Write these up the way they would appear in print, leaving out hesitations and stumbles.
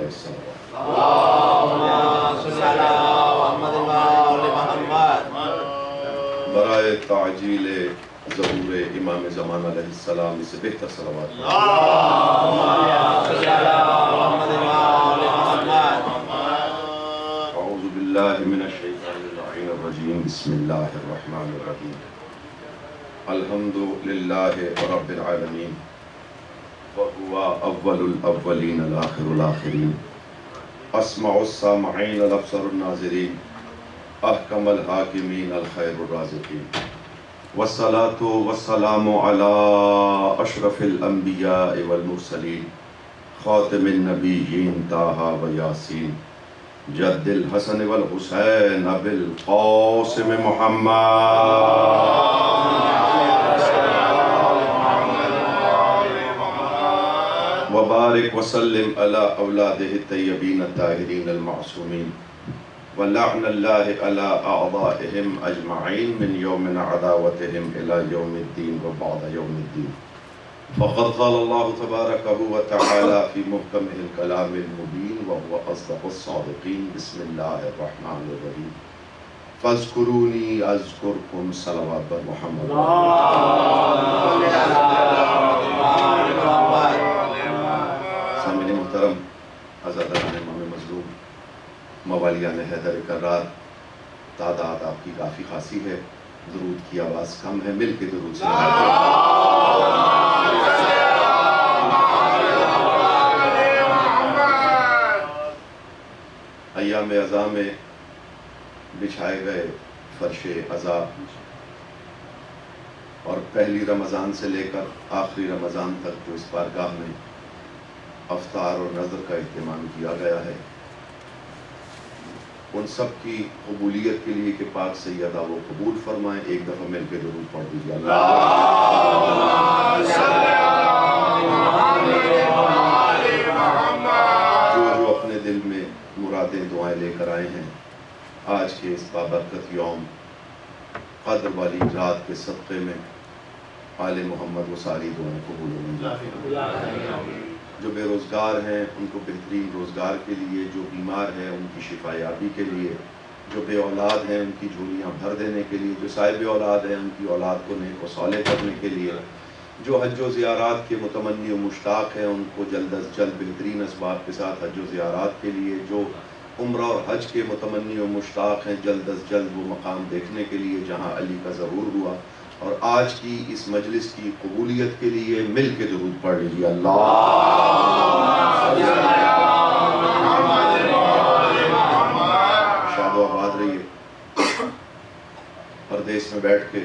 علیہ السلام۔ برائے تعجیل ظہور امام زمان علیہ السلام سے بہتر صلوات اعوذ باللہ من الشیطان اللعین الرجیم، بسم اللہ الرحمن الرحیم، الحمد للہ رب العالمین، وهو اول الاولین الاخر الاخرین، اسمع السامعین الابصر الناظرین، احکم الحاکمین الخیر الرازقین، والصلاة والسلام علی اشرف الانبیاء والمرسلین، خاتم النبیین طٰہٰ و یاسین، جد الحسن والحسین بالقاسم محمد، وبارک وسلم علی اولادہ الطیبین الطاہرین المعصومین، ولعن اللہ علی اعدائہم اجمعین من یوم عداوتہم الی یوم الدین وبعد یوم الدین۔ فقد قال اللہ تبارک و تعالی فی محکمہ الکلام المبین وهو اصدق الصادقین، بسم اللہ الرحمن الرحیم، فاذکرونی اذکرکم، صلوات بر محمد۔ سامعین محترم، عزاداران امام مظلوم، موالیان حیدر کرار، تعداد آپ کی کافی خاصی ہے، درود کی آواز کم ہے، مل کے درود سے ایام عزا میں بچھائے گئے فرش عزا اور پہلی رمضان سے لے کر آخری رمضان تک جو اس بارگاہ میں افطار اور نظر کا اہتمام کیا گیا ہے، ان سب کی قبولیت کے لیے کہ پاک سیدہ وہ قبول فرمائیں، ایک دفعہ مل کے درود پڑھ دیجیے۔ جو اپنے دل میں مرادیں دعائیں لے کر آئے ہیں، آج کے اس بابرکت یوم قدر والی رات کے صدقے میں آل محمد و ساری دعائیں قبول و منظور ہوں۔ جو بے روزگار ہیں ان کو بہترین روزگار کے لیے، جو بیمار ہیں ان کی شفا یابی کے لیے، جو بے اولاد ہیں ان کی جھولیاں بھر دینے کے لیے، جو صاحب اولاد ہیں ان کی اولاد کو نیک و صالح کرنے کے لیے، جو حج و زیارات کے متمنی و مشتاق ہیں ان کو جلد از جلد بہترین اسباب کے ساتھ حج و زیارات کے لیے، جو عمرہ اور حج کے متمنی و مشتاق ہیں جلد از جلد وہ مقام دیکھنے کے لیے جہاں علی کا ظہور ہوا، اور آج کی اس مجلس کی قبولیت کے لیے مل کے درود پڑھ لیجیے۔ اللہ شاد و آباد رہیے۔ پردیس میں بیٹھ کے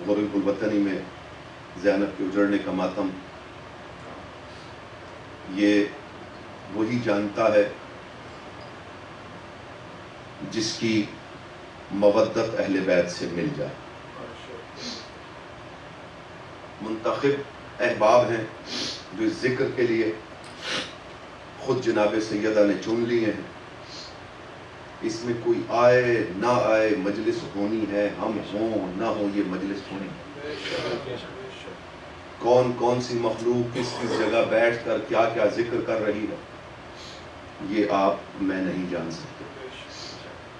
غریب الوطنی میں زینب کے اجڑنے کا ماتم، یہ وہی جانتا ہے جس کی مودت اہل بیت سے مل جائے۔ منتخب احباب ہیں جو اس ذکر کے لیے خود جناب سیدہ نے چن لیے ہیں، اس میں کوئی آئے نہ آئے مجلس ہونی ہے، ہم ہوں نہ ہوں یہ مجلس ہونی ہے۔ کون کون سی مخلوق کس کس جگہ بیٹھ کر کیا کیا ذکر کر رہی ہے، یہ آپ میں نہیں جان سکتے۔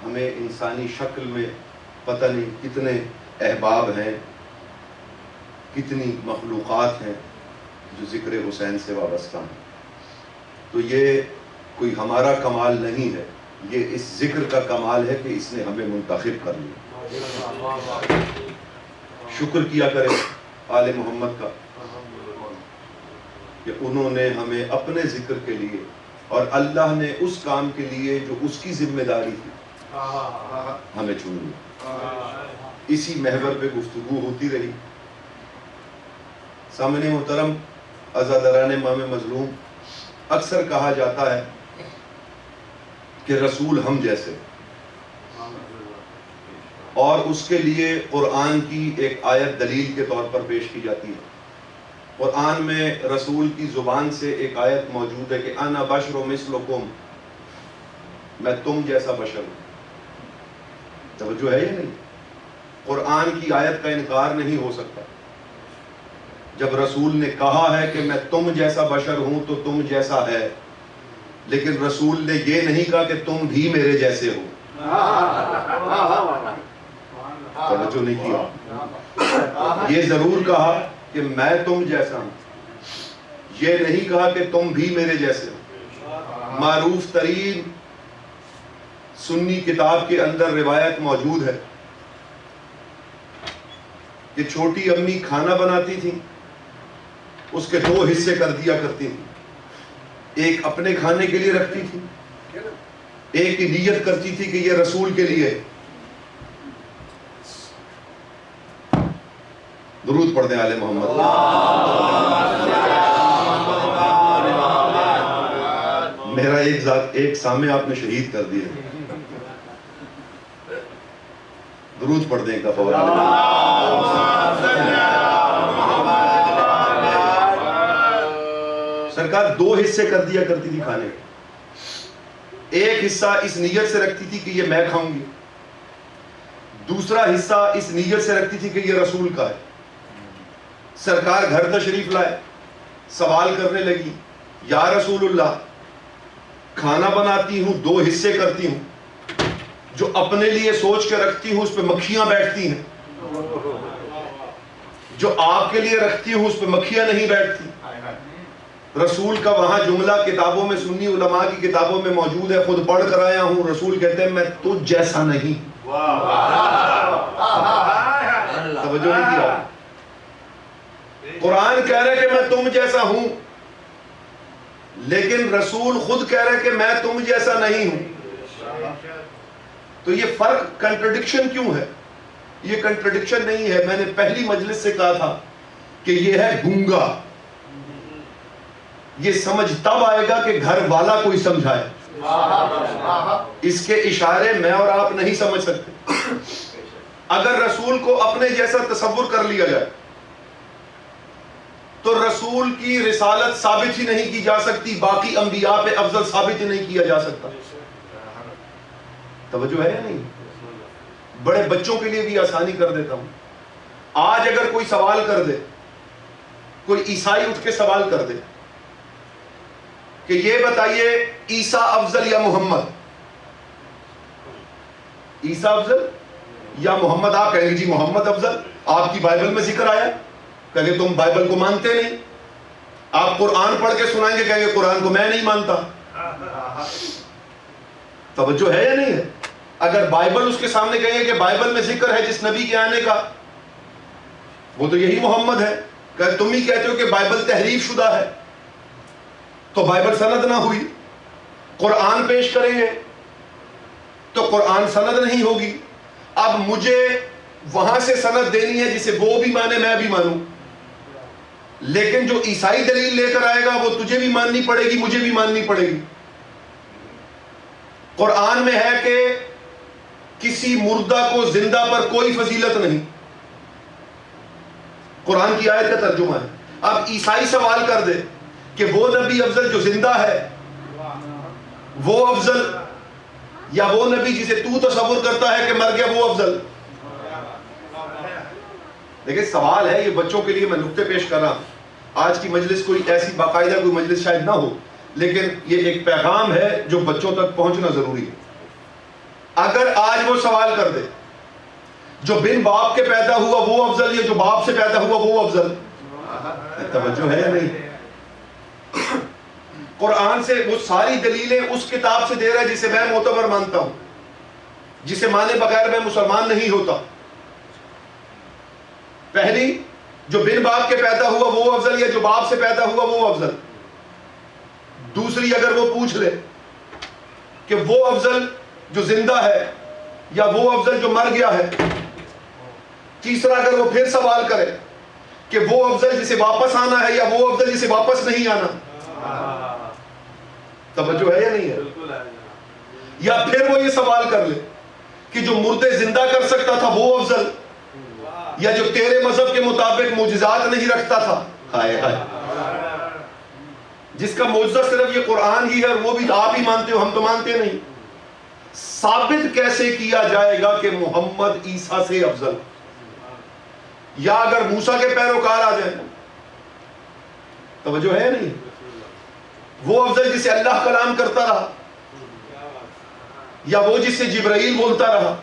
ہمیں انسانی شکل میں پتہ نہیں کتنے احباب ہیں، کتنی مخلوقات ہیں جو ذکر حسین سے وابستہ ہیں، تو یہ کوئی ہمارا کمال نہیں ہے، یہ اس ذکر کا کمال ہے کہ اس نے ہمیں منتخب کر لیا۔ شکر کیا کرے آل محمد کا کہ انہوں نے ہمیں اپنے ذکر کے لیے اور اللہ نے اس کام کے لیے جو اس کی ذمہ داری تھی ہمیں چن لیا۔ اسی محور پہ گفتگو ہوتی رہی۔ سامعین محترم، عزاداران امام مظلوم، اکثر کہا جاتا ہے کہ رسول ہم جیسے، اور اس کے لیے قرآن کی ایک آیت دلیل کے طور پر پیش کی جاتی ہے۔ قرآن میں رسول کی زبان سے ایک آیت موجود ہے کہ انا بشر مثلکم، میں تم جیسا بشر ہوں۔ توجہ ہے یا نہیں؟ قرآن کی آیت کا انکار نہیں ہو سکتا۔ جب رسول نے کہا ہے کہ میں تم جیسا بشر ہوں تو تم جیسا ہے، لیکن رسول نے یہ نہیں کہا کہ تم بھی میرے جیسے ہو. توجہ نہیں کیا. یہ ضرور کہا کہ میں تم جیسا ہوں، یہ نہیں کہا کہ تم بھی میرے جیسے ہو. معروف ترین سنی کتاب کے اندر روایت موجود ہے کہ چھوٹی امی کھانا بناتی تھی، اس کے 2 حصے کر دیا کرتی تھی. ایک اپنے کھانے کے لیے رکھتی تھی، ایک کی نیت کرتی تھی کہ یہ رسول کے لیے. درود پڑھ دیں آل محمد. میرا ایک سامع آپ نے شہید کر دیا. درود پڑھ دیں ایک دفعہ. سرکار 2 حصے کر دیا کرتی تھی کھانے کے. ایک حصہ اس نیت سے رکھتی تھی کہ یہ میں کھاؤں گی، دوسرا حصہ اس نیت سے رکھتی تھی کہ یہ رسول کا ہے. سرکار گھر تشریف لائے، سوال کرنے لگی، یا رسول اللہ کھانا بناتی ہوں 2 حصے کرتی ہوں، جو اپنے لیے سوچ کے رکھتی ہوں اس پہ مکھیاں بیٹھتی ہیں، جو آپ کے لیے رکھتی ہوں اس پہ مکھیاں نہیں بیٹھتی. رسول کا وہاں جملہ کتابوں میں، سنی علماء کی کتابوں میں موجود ہے، خود پڑھ کر آیا ہوں. رسول کہتے ہیں میں تجھ جیسا نہیں. توجہ نہیں کیا. قرآن کہہ رہے کہ میں تم جیسا ہوں، لیکن رسول خود کہہ رہے کہ میں تم جیسا نہیں ہوں. تو یہ فرق کنٹرڈکشن کیوں ہے؟ یہ کنٹرڈکشن نہیں ہے. میں نے پہلی مجلس سے کہا تھا کہ یہ ہے گونگا. یہ سمجھ تب آئے گا کہ گھر والا کوئی سمجھائے. اس کے اشارے میں اور آپ نہیں سمجھ سکتے. اگر رسول کو اپنے جیسا تصور کر لیا جائے تو رسول کی رسالت ثابت ہی نہیں کی جا سکتی، باقی انبیاء پہ افضل ثابت ہی نہیں کیا جا سکتا. توجہ ہے یا نہیں؟ بڑے بچوں کے لیے بھی آسانی کر دیتا ہوں. آج اگر کوئی سوال کر دے، کوئی عیسائی اٹھ کے سوال کر دے کہ یہ بتائیے عیسیٰ افضل یا محمد، عیسیٰ افضل یا محمد، آپ کہیں گے جی محمد افضل. آپ کی بائبل میں ذکر آیا، کہیں گے تم بائبل کو مانتے نہیں. آپ قرآن پڑھ کے سنائیں گے، کہیں گے قرآن کو میں نہیں مانتا. توجہ ہے یا نہیں ہے؟ اگر بائبل اس کے سامنے کہیں گے کہ بائبل میں ذکر ہے جس نبی کے آنے کا، وہ تو یہی محمد ہے. کہ تم ہی کہتے ہو کہ بائبل تحریف شدہ ہے، تو بائبل سند نہ ہوئی. قرآن پیش کریں گے تو قرآن سند نہیں ہوگی. اب مجھے وہاں سے سند دینی ہے جسے وہ بھی مانے میں بھی مانوں، لیکن جو عیسائی دلیل لے کر آئے گا وہ تجھے بھی ماننی پڑے گی، مجھے بھی ماننی پڑے گی. قرآن میں ہے کہ کسی مردہ کو زندہ پر کوئی فضیلت نہیں. قرآن کی آیت کا ترجمہ ہے. اب عیسائی سوال کر دے کہ وہ نبی افضل جو زندہ ہے وہ افضل، یا وہ نبی جسے تو تصور کرتا ہے کہ مر گیا وہ افضل. دیکھیں سوال ہے، یہ بچوں کے لیے میں نقطے پیش کر رہا ہوں. آج کی مجلس کوئی ایسی باقاعدہ کوئی مجلس شاید نہ ہو، لیکن یہ ایک پیغام ہے جو بچوں تک پہنچنا ضروری ہے. اگر آج وہ سوال کر دے جو بن باپ کے پیدا ہوا وہ افضل، یا جو باپ سے پیدا ہوا وہ افضل، توجہ ہے یا نہیں؟ قرآن سے وہ ساری دلیلیں اس کتاب سے دے رہا ہے جسے میں معتبر مانتا ہوں، جسے مانے بغیر میں مسلمان نہیں ہوتا. پہلی، جو بن باپ کے پیدا ہوا وہ افضل، یا جو باپ سے پیدا ہوا وہ افضل. دوسری، اگر وہ پوچھ لے کہ وہ افضل جو زندہ ہے یا وہ افضل جو مر گیا ہے. تیسرا، اگر وہ پھر سوال کرے کہ وہ افضل جسے واپس آنا ہے یا وہ افضل جسے واپس نہیں آنا. توجہ ہے یا نہیں ہے؟ یا پھر وہ یہ سوال کر لے کہ جو مردے زندہ کر سکتا تھا وہ افضل، یا جو تیرے مذہب کے مطابق معجزات نہیں رکھتا تھا. ہائے ہائے، جس کا معجزہ صرف یہ قرآن ہی ہے اور وہ بھی آپ ہی مانتے ہو، ہم تو مانتے نہیں. ثابت کیسے کیا جائے گا کہ محمد عیسیٰ سے افضل؟ یا اگر موسیٰ کے پیروکار آ جائیں توجہ ہے نہیں؟ وہ افضل جسے اللہ کلام کرتا رہا یا وہ جس سے جبرائیل بولتا رہا؟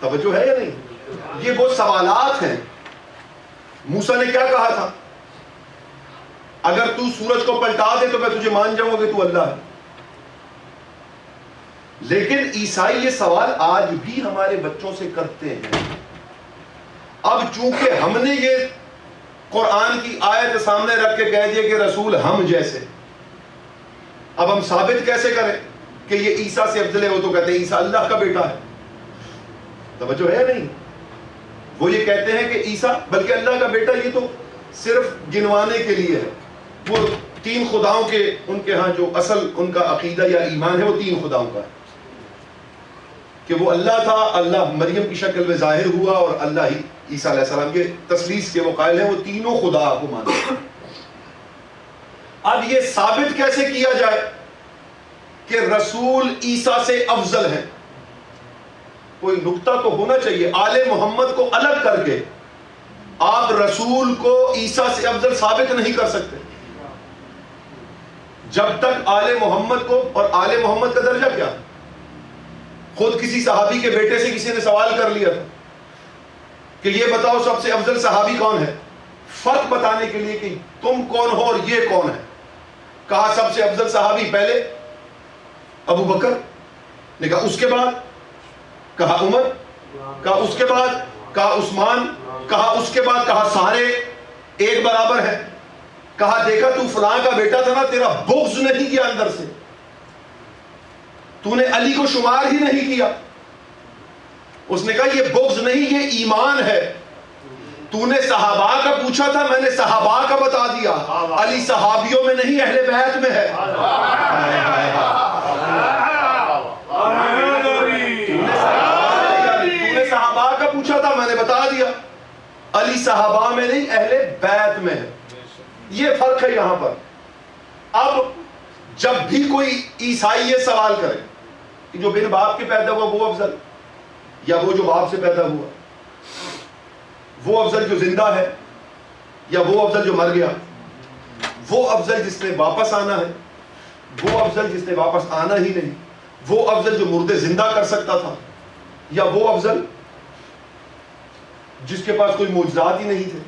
توجہ ہے یا نہیں؟ یہ وہ سوالات ہیں. موسیٰ نے کیا کہا تھا؟ اگر تو سورج کو پلٹا دے تو میں تجھے مان جاؤں گا کہ تو اللہ ہے. لیکن عیسائی یہ سوال آج بھی ہمارے بچوں سے کرتے ہیں. اب چونکہ ہم نے یہ قرآن کی آیت سامنے رکھ کے کہہ دیا کہ رسول ہم جیسے، اب ہم ثابت کیسے کریں کہ یہ عیسیٰ سے افضل ہے؟ وہ تو کہتے ہیں عیسیٰ اللہ کا بیٹا ہے. توجہ ہے نہیں؟ وہ یہ کہتے ہیں کہ عیسیٰ بلکہ اللہ کا بیٹا، یہ تو صرف گنوانے کے لیے ہے. وہ 3 خداؤں کے ان کے ہاں جو اصل ان کا عقیدہ یا ایمان ہے وہ 3 خداؤں کا ہے کہ وہ اللہ تھا، اللہ مریم کی شکل میں ظاہر ہوا اور اللہ ہی عیسیٰ علیہ السلام کے تثلیث کے وہ قائل ہیں، وہ تینوں خدا کو مانتے ہیں. اب یہ ثابت کیسے کیا جائے کہ رسول عیسیٰ سے افضل ہے؟ کوئی نقطہ تو ہونا چاہیے. آل محمد کو الگ کر کے آپ رسول کو عیسیٰ سے افضل ثابت نہیں کر سکتے جب تک آل محمد کو، اور آل محمد کا درجہ کیا؟ خود کسی صحابی کے بیٹے سے کسی نے سوال کر لیا تھا کہ یہ بتاؤ سب سے افضل صحابی کون ہے، فرق بتانے کے لیے کہ تم کون ہو اور یہ کون ہے. کہا سب سے افضل صحابی پہلے ابو بکر نے کہا اس کے بعد، کہا عمر، کہا اس کے بعد، کہا عثمان، کہا اس کے بعد، کہا سارے ایک برابر ہیں. کہا دیکھا تو فلاں کا بیٹا تھا نا، تیرا بغض نہیں کیا اندر سے، تو نے علی کو شمار ہی نہیں کیا. اس نے کہا یہ بغض نہیں، یہ ایمان ہے. تو نے صحابہ کا پوچھا تھا، میں نے صحابہ کا بتا دیا. علی صحابیوں میں نہیں، اہل بیت میں ہے. تو نے صحابہ کا پوچھا تھا، میں نے بتا دیا. علی صحابہ میں نہیں، اہل بیت میں ہے. یہ فرق ہے یہاں پر. اب جب بھی کوئی عیسائی یہ سوال کرے کہ جو بن باپ کے پیدا ہوا وہ افضل، یا وہ جو باپ سے پیدا ہوا وہ افضل جو زندہ ہے، یا وہ افضل جو مر گیا، وہ افضل جس نے واپس آنا ہے، وہ افضل جس نے واپس آنا ہی نہیں، وہ افضل جو مردے زندہ کر سکتا تھا، یا وہ افضل جس کے پاس کوئی معجزات ہی نہیں تھے،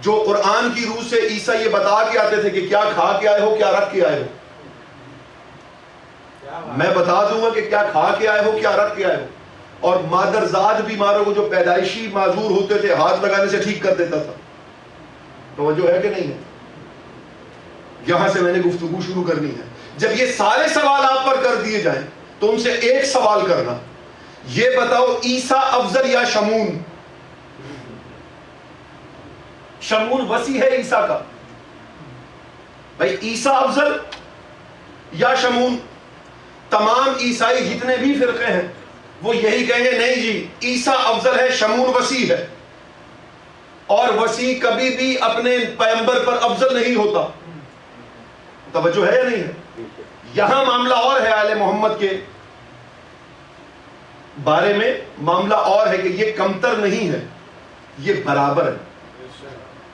جو قرآن کی روح سے عیسیٰ یہ بتا کے آتے تھے کہ کیا کھا کے آئے ہو، کیا رکھ کے آئے ہو. میں بتا دوں گا کہ کیا کھا کے آئے ہو، کیا رکھ کے آئے ہو. اور مادرزاد بیماروں کو جو پیدائشی معذور ہوتے تھے ہاتھ لگانے سے ٹھیک کر دیتا تھا. توجہ ہے کہ نہیں ہے؟ یہاں سے میں نے گفتگو شروع کرنی ہے. جب یہ سارے سوال آپ پر کر دیے جائیں تو ان سے ایک سوال کرنا، یہ بتاؤ عیسیٰ افضل یا شمون؟ شمون وسیع ہے عیسیٰ کا. بھائی عیسیٰ افضل یا شمون؟ تمام عیسائی جتنے بھی فرقے ہیں وہ یہی کہیں گے نہیں جی عیسیٰ افضل ہے، شمون وسیع ہے. اور وسیع کبھی بھی اپنے پیغمبر پر افضل نہیں ہوتا. توجہ ہے یا نہیں ہے؟ یہاں معاملہ اور ہے. آل محمد کے بارے میں معاملہ اور ہے کہ یہ کمتر نہیں ہے، یہ برابر ہے.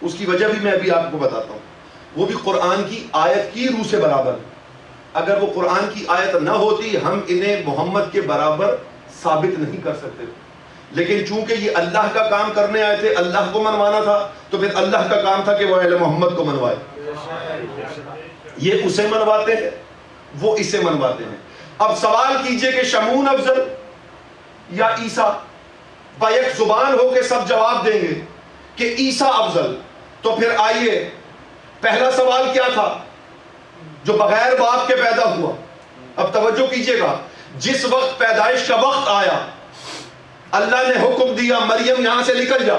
اس کی وجہ بھی میں ابھی آپ کو بتاتا ہوں. وہ بھی قرآن کی آیت کی روح سے برابر ہے. اگر وہ قرآن کی آیت نہ ہوتی ہم انہیں محمد کے برابر ثابت نہیں کر سکتے. لیکن چونکہ یہ اللہ کا کام کرنے آئے تھے، اللہ کو منوانا تھا، تو پھر اللہ کا کام تھا کہ وہ اہل محمد کو منوائے. یہ اسے منواتے ہیں، وہ اسے منواتے ہیں. اب سوال کیجئے کہ شمون افضل یا عیسیٰ؟ بیک زبان ہو کے سب جواب دیں گے کہ عیسیٰ افضل. تو پھر آئیے، پہلا سوال کیا تھا؟ جو بغیر باپ کے پیدا ہوا. اب توجہ کیجئے گا، جس وقت پیدائش کا وقت آیا اللہ نے حکم دیا مریم یہاں سے نکل جا.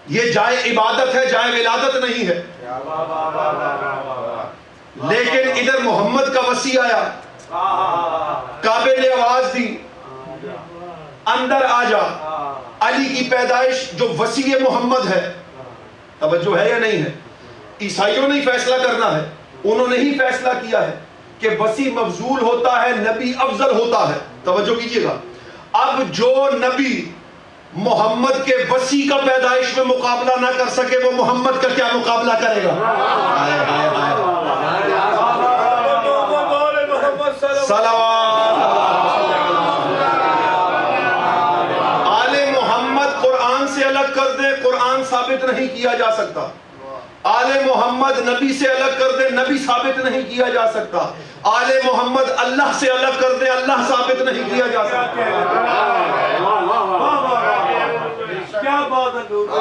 یہ جائے عبادت ہے، جائے ولادت نہیں ہے. لیکن ادھر محمد کا وسیع آیا، کعبے نے آواز دی اندر آ جا. علی کی پیدائش جو وسیع محمد ہے. توجہ ہے یا نہیں ہے؟ عیسائیوں نے فیصلہ کرنا ہے، انہوں نے ہی فیصلہ کیا ہے کہ وسیع مفضول ہوتا ہے، نبی افضل ہوتا ہے. توجہ کیجئے گا. اب جو نبی محمد کے وسیع کا پیدائش میں مقابلہ نہ کر سکے، وہ محمد کا کیا مقابلہ کرے گا؟ آل محمد قرآن سے الگ کر دے، قرآن ثابت نہیں کیا جا سکتا۔ آل محمد نبی سے الگ کر دے، نبی ثابت نہیں کیا جا سکتا۔ آل محمد اللہ سے الگ کر دے، اللہ ثابت نہیں کیا جا سکتا۔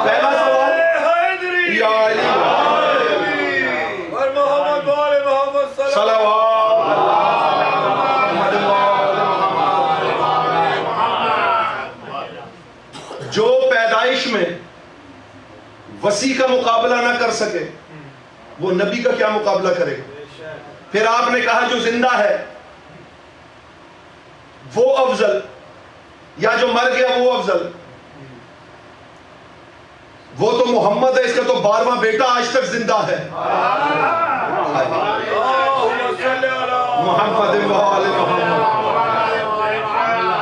پہلا سوال یا علی جو پیدائش میں وسیع کا مقابلہ نہ کر سکے وہ نبی کا کیا مقابلہ کرے گا؟ پھر آپ نے کہا جو زندہ ہے وہ افضل یا جو مر گیا وہ افضل؟ وہ تو محمد ہے، اس کا تو 12واں بیٹا آج تک زندہ ہے۔ محمد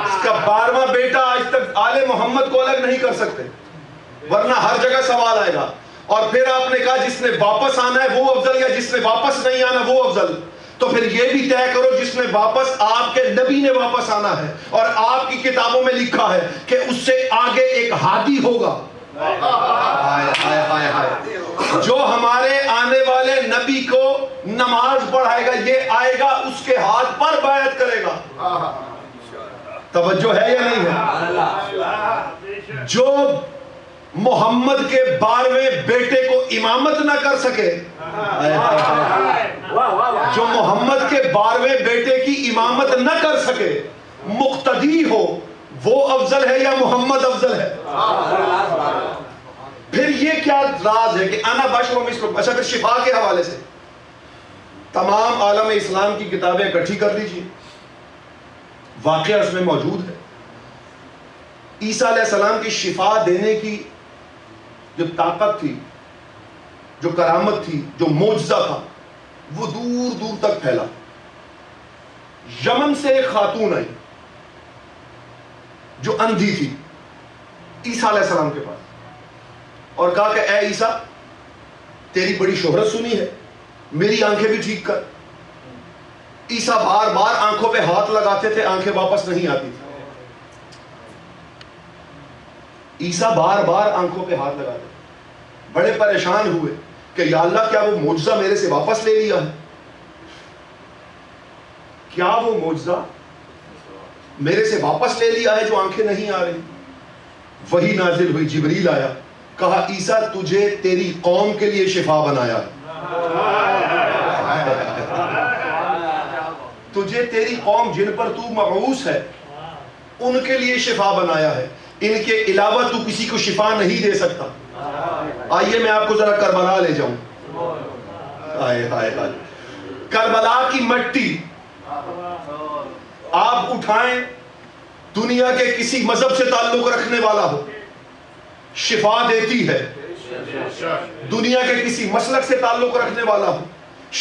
اس کا 12واں بیٹا آج تک آل محمد کو الگ نہیں کر سکتے، ورنہ ہر جگہ سوال آئے گا۔ اور پھر آپ نے کہا جس نے واپس آنا ہے وہ افضل یا جس نے واپس نہیں آنا وہ افضل؟ تو پھر یہ بھی طے کرو جس نے واپس، آپ کے نبی نے واپس آنا ہے اور آپ کی کتابوں میں لکھا ہے کہ اس سے آگے ایک ہادی ہوگا جو ہمارے آنے والے نبی کو نماز پڑھائے گا، یہ آئے گا اس کے ہاتھ پر بیعت کرے گا۔ توجہ ہے یا نہیں ہے؟ جو محمد کے 12ویں بیٹے کو امامت نہ کر سکے، جو محمد کے 12ویں بیٹے کی امامت نہ کر سکے، مقتدی ہو، وہ افضل ہے یا محمد افضل ہے؟ پھر یہ کیا راز ہے کہ انا بشر مثلکم؟ اچھا پھر شفا کے حوالے سے تمام عالم اسلام کی کتابیں اکٹھی کر لیجیے، واقعہ اس میں موجود ہے۔ عیسیٰ علیہ السلام کی شفا دینے کی جو طاقت تھی، جو کرامت تھی، جو معجزہ تھا، وہ دور دور تک پھیلا۔ یمن سے ایک خاتون آئی جو اندھی تھی عیسیٰ علیہ السلام کے پاس اور کہا کہ اے عیسیٰ، تیری بڑی شہرت سنی ہے، میری آنکھیں بھی ٹھیک کر۔ عیسیٰ بار بار آنکھوں پہ ہاتھ لگاتے تھے، آنکھیں واپس نہیں آتی تھی۔ عیسیٰ بار بار آنکھوں پہ ہاتھ لگاتے تھے، بڑے پریشان ہوئے کہ یا اللہ کیا وہ معجزہ میرے سے واپس لے لیا ہے؟ کیا وہ معجزہ میرے سے واپس لے لیا ہے جو آنکھیں نہیں آ رہی؟ وہی نازل ہوئی، جبریل آیا، کہا عیسیٰ تجھے تیری قوم کے لیے شفا بنایا ہے، تجھے تیری قوم جن پر تو مبعوث ہے ان کے لیے شفا بنایا ہے، ان کے علاوہ تو کسی کو شفا نہیں دے سکتا۔ آئیے میں آپ کو ذرا کربلا لے جاؤں۔ کربلا کی مٹی آپ اٹھائیں، دنیا کے کسی مذہب سے تعلق رکھنے والا ہو، شفا دیتی ہے۔ دنیا کے کسی مسلک سے تعلق رکھنے والا ہو،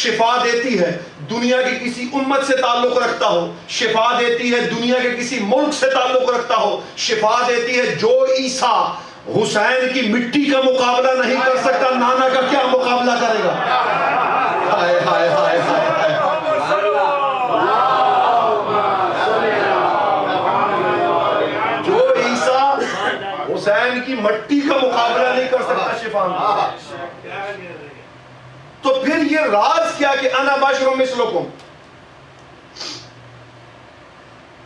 شفا دیتی ہے۔ دنیا کے کسی امت سے تعلق رکھتا ہو، شفا دیتی ہے۔ دنیا کے کسی ملک سے تعلق رکھتا ہو، شفا دیتی ہے۔ جو عیسیٰ حسین کی مٹی کا مقابلہ نہیں کر سکتا، نانا کا کیا مقابلہ کرے گا؟ ہائے ہائے ہائے ہائے ہائے، جو عیسیٰ حسین کی مٹی کا مقابلہ نہیں کر سکتا شفا میں۔ تو پھر یہ راز کیا کہ انا بشر مثلکم؟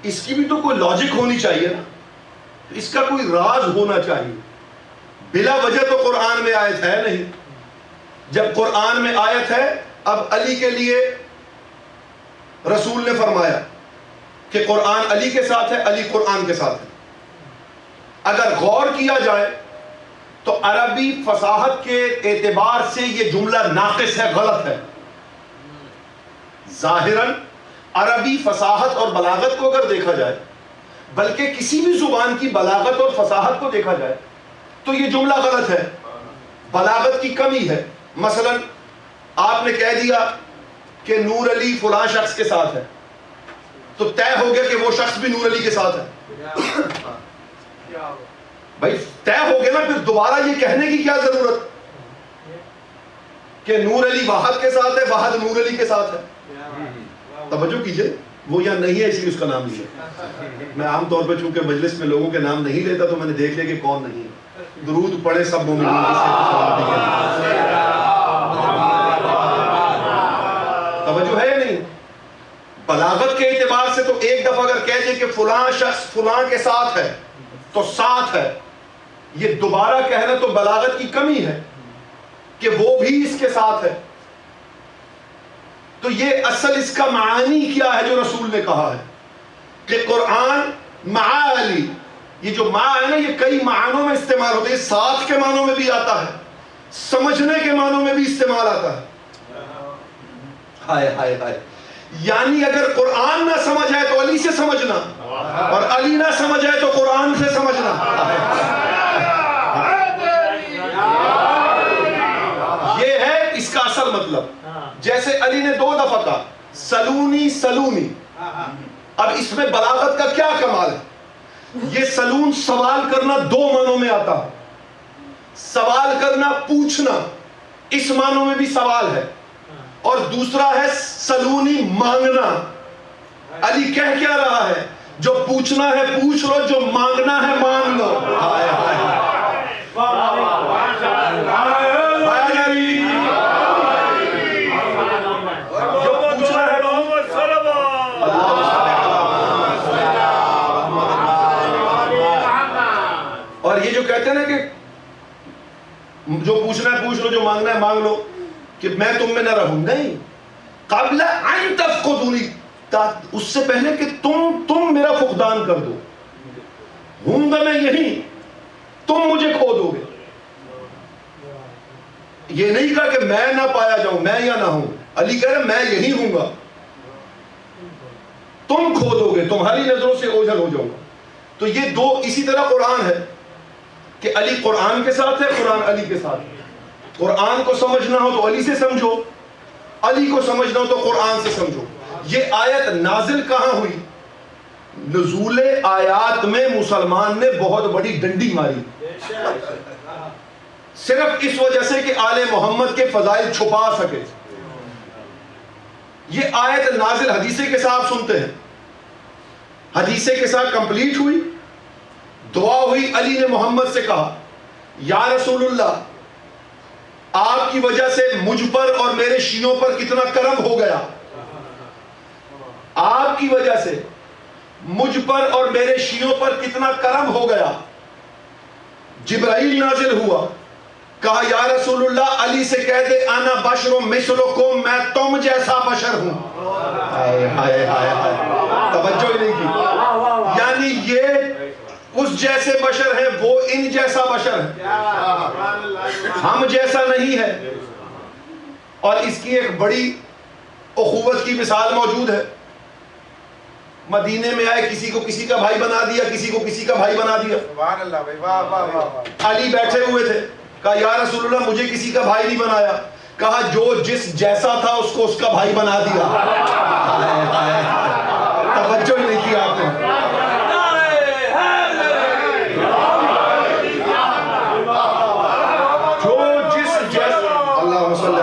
اس کی بھی تو کوئی لاجک ہونی چاہیے نا، اس کا کوئی راز ہونا چاہیے۔ بلا وجہ تو قرآن میں آیت ہے نہیں۔ جب قرآن میں آیت ہے، اب علی کے لیے رسول نے فرمایا کہ قرآن علی کے ساتھ ہے، علی قرآن کے ساتھ ہے۔ اگر غور کیا جائے تو عربی فصاحت کے اعتبار سے یہ جملہ ناقص ہے، غلط ہے۔ ظاہراً عربی فصاحت اور بلاغت کو اگر دیکھا جائے، بلکہ کسی بھی زبان کی بلاغت اور فصاحت کو دیکھا جائے تو یہ جملہ غلط ہے، بلاغت کی کمی ہے۔ مثلا آپ نے کہہ دیا کہ نور علی فلاں شخص کے ساتھ ہے، تو طے ہو گیا کہ وہ شخص بھی نور علی کے ساتھ ہے۔ بھائی طے ہو گیا نا، پھر دوبارہ یہ کہنے کی کیا ضرورت کہ نور علی واحد کے ساتھ ہے، واحد نور علی کے ساتھ ہے؟ توجہ کیجئے، وہ یہاں نہیں ہے اس لیے اس کا نام لیا. میں عام طور پہ چونکہ مجلس میں لوگوں کے نام نہیں لیتا تو میں نے دیکھ لیا کہ کون نہیں ہے. درود پڑھے سب مومنین کی توجہ ہے یا نہیں؟ بلاغت کے اعتبار سے تو ایک دفعہ اگر کہہ دیں کہ فلاں شخص فلاں کے ساتھ ہے تو ساتھ ہے، یہ دوبارہ کہنا تو بلاغت کی کمی ہے کہ وہ بھی اس کے ساتھ ہے. تو یہ اصل اس کا معانی کیا ہے جو رسول نے کہا ہے کہ قرآن مع علی. یہ جو مع ہے نا، یہ کئی معنوں میں استعمال ہوتا ہے. ساتھ کے معنوں میں بھی آتا ہے، سمجھنے کے معنوں میں بھی استعمال آتا ہے. ہائے ہائے ہائے، یعنی اگر قرآن نہ سمجھ آئے تو علی سے سمجھنا، اور علی نہ سمجھ آئے تو قرآن سے سمجھنا. یہ ہے اس کا اصل مطلب. جیسے علی نے 2 دفعہ کہا سلونی سلونی. اب اس میں بلاغت کا کیا کمال ہے؟ یہ سلون سوال کرنا 2 معنوں میں آتا ہے. سوال کرنا پوچھنا، اس معنوں میں بھی سوال ہے، اور دوسرا ہے سلونی مانگنا. علی کہہ کیا رہا ہے؟ جو پوچھنا ہے پوچھ لو، جو مانگنا ہے مانگ لو. ہائے ہائے اور یہ جو کہتے ہیں نا کہ جو پوچھنا ہے پوچھ لو، جو مانگنا ہے مانگ لو، کہ میں تم میں نہ رہوں. نہیں، قبل ان تفقدونی، اس سے پہلے کہ تم میرا فقدان کر دو. ہوں گا میں یہی، تم مجھے کھو دو گے. یہ نہیں کہا کہ میں نہ پایا جاؤں، میں یا نہ ہوں. علی کہہ رہے میں یہی ہوں گا، تم کھو دو گے، تمہاری نظروں سے اوجھل ہو جاؤں گا. تو یہ 2 اسی طرح قرآن ہے کہ علی قرآن کے ساتھ ہے، قرآن علی کے ساتھ ہے. قرآن کو سمجھنا ہو تو علی سے سمجھو، علی کو سمجھنا ہو تو قرآن سے سمجھو. یہ آیت نازل کہاں ہوئی؟ نزول آیات میں مسلمان نے بہت بڑی ڈنڈی ماری، صرف اس وجہ سے کہ آل محمد کے فضائل چھپا سکے. یہ آیت نازل حدیثے کے ساتھ سنتے ہیں، حدیثے کے ساتھ کمپلیٹ ہوئی، دعا ہوئی. علی نے محمد سے کہا یا رسول اللہ، آپ کی وجہ سے مجھ پر اور میرے شیعوں پر کتنا کرم ہو گیا. آپ کی وجہ سے مجھ پر اور میرے شیعوں پر کتنا کرم ہو گیا. جبرائیل نازل ہوا، کہا یا رسول اللہ علی سے کہہ دے انا بشر مثلکم، میں تم جیسا بشر ہوں. ہائے ہائے ہائے ہائے، توجہ ہی نہیں کی. یعنی یہ اس جیسے بشر ہے، وہ ان جیسا بشر ہے، ہم جیسا نہیں ہے. اور اس کی ایک بڑی اخوت کی مثال موجود ہے. مدینے میں آئے، کسی کو کسی کا بھائی بنا دیا، کسی کو کسی کا بھائی بنا دیا. علی بیٹھے ہوئے تھے، کہا یا رسول اللہ مجھے کسی کا بھائی نہیں بنایا. کہا جو جس جیسا تھا اس کو اس کا بھائی بنا دیا. توجہ ہی نہیں کیا آپ نے. جو جس جیسا، اللہم صلی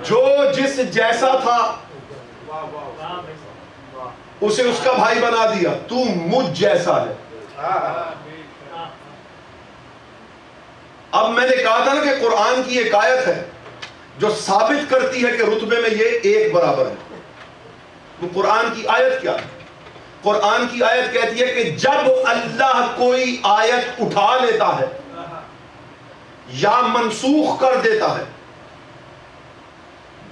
جو جس جیسا تھا اسے اس کا بھائی بنا دیا. تو مجھ جیسا ہے. اب میں نے کہا تھا نا کہ قرآن کی ایک آیت ہے جو ثابت کرتی ہے کہ رتبے میں یہ ایک برابر ہے. وہ قرآن کی آیت کیا ہے؟ قرآن کی آیت کہتی ہے کہ جب اللہ کوئی آیت اٹھا لیتا ہے یا منسوخ کر دیتا ہے،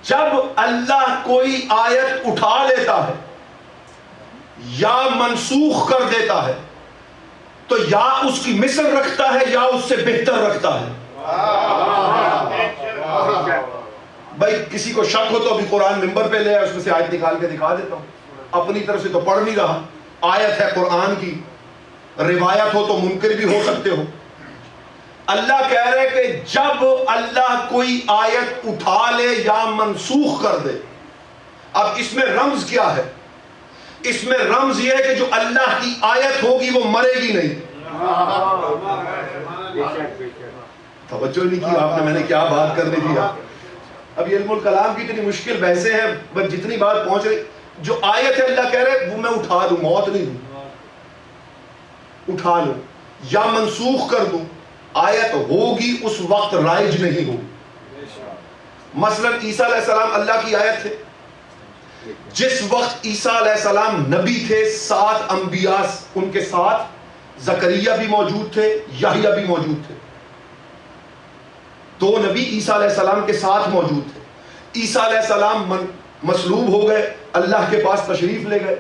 جب اللہ کوئی آیت اٹھا لیتا ہے یا منسوخ کر دیتا ہے تو یا اس کی مثل رکھتا ہے یا اس سے بہتر رکھتا ہے. بھائی کسی کو شک ہو تو ابھی قرآن ممبر پہ لے آئے، اس میں سے آیت نکال کے دکھا دیتا ہوں. اپنی طرف سے تو پڑھ نہیں رہا، آیت ہے قرآن کی، روایت ہو تو منکر بھی ہو سکتے ہو. اللہ کہہ رہے کہ جب اللہ کوئی آیت اٹھا لے یا منسوخ کر دے. اب اس میں رمز کیا ہے؟ اس میں رمز یہ ہے کہ جو اللہ کی آیت ہوگی وہ مرے گی نہیں. توجہ نہیں کی آپ نے, میں نے کیا بات کرنی تھی. اب یہ علم الکلام کی اتنی مشکل بحثیں ہیں, بس جتنی بات پہنچ رہی, جو آیت ہے اللہ کہہ رہے وہ میں اٹھا دوں, موت نہیں دوں, اٹھا لوں یا منسوخ کر دوں. آیت ہوگی اس وقت رائج نہیں ہوگی. مثلا عیسیٰ علیہ السلام اللہ کی آیت تھے. جس وقت عیسیٰ علیہ السلام نبی تھے, 7 انبیاء ان کے ساتھ, زکریا بھی موجود تھے, یحییٰ بھی موجود تھے. 2 نبی عیسیٰ علیہ السلام کے ساتھ موجود تھے. عیسیٰ علیہ السلام مصلوب ہو گئے, اللہ کے پاس تشریف لے گئے.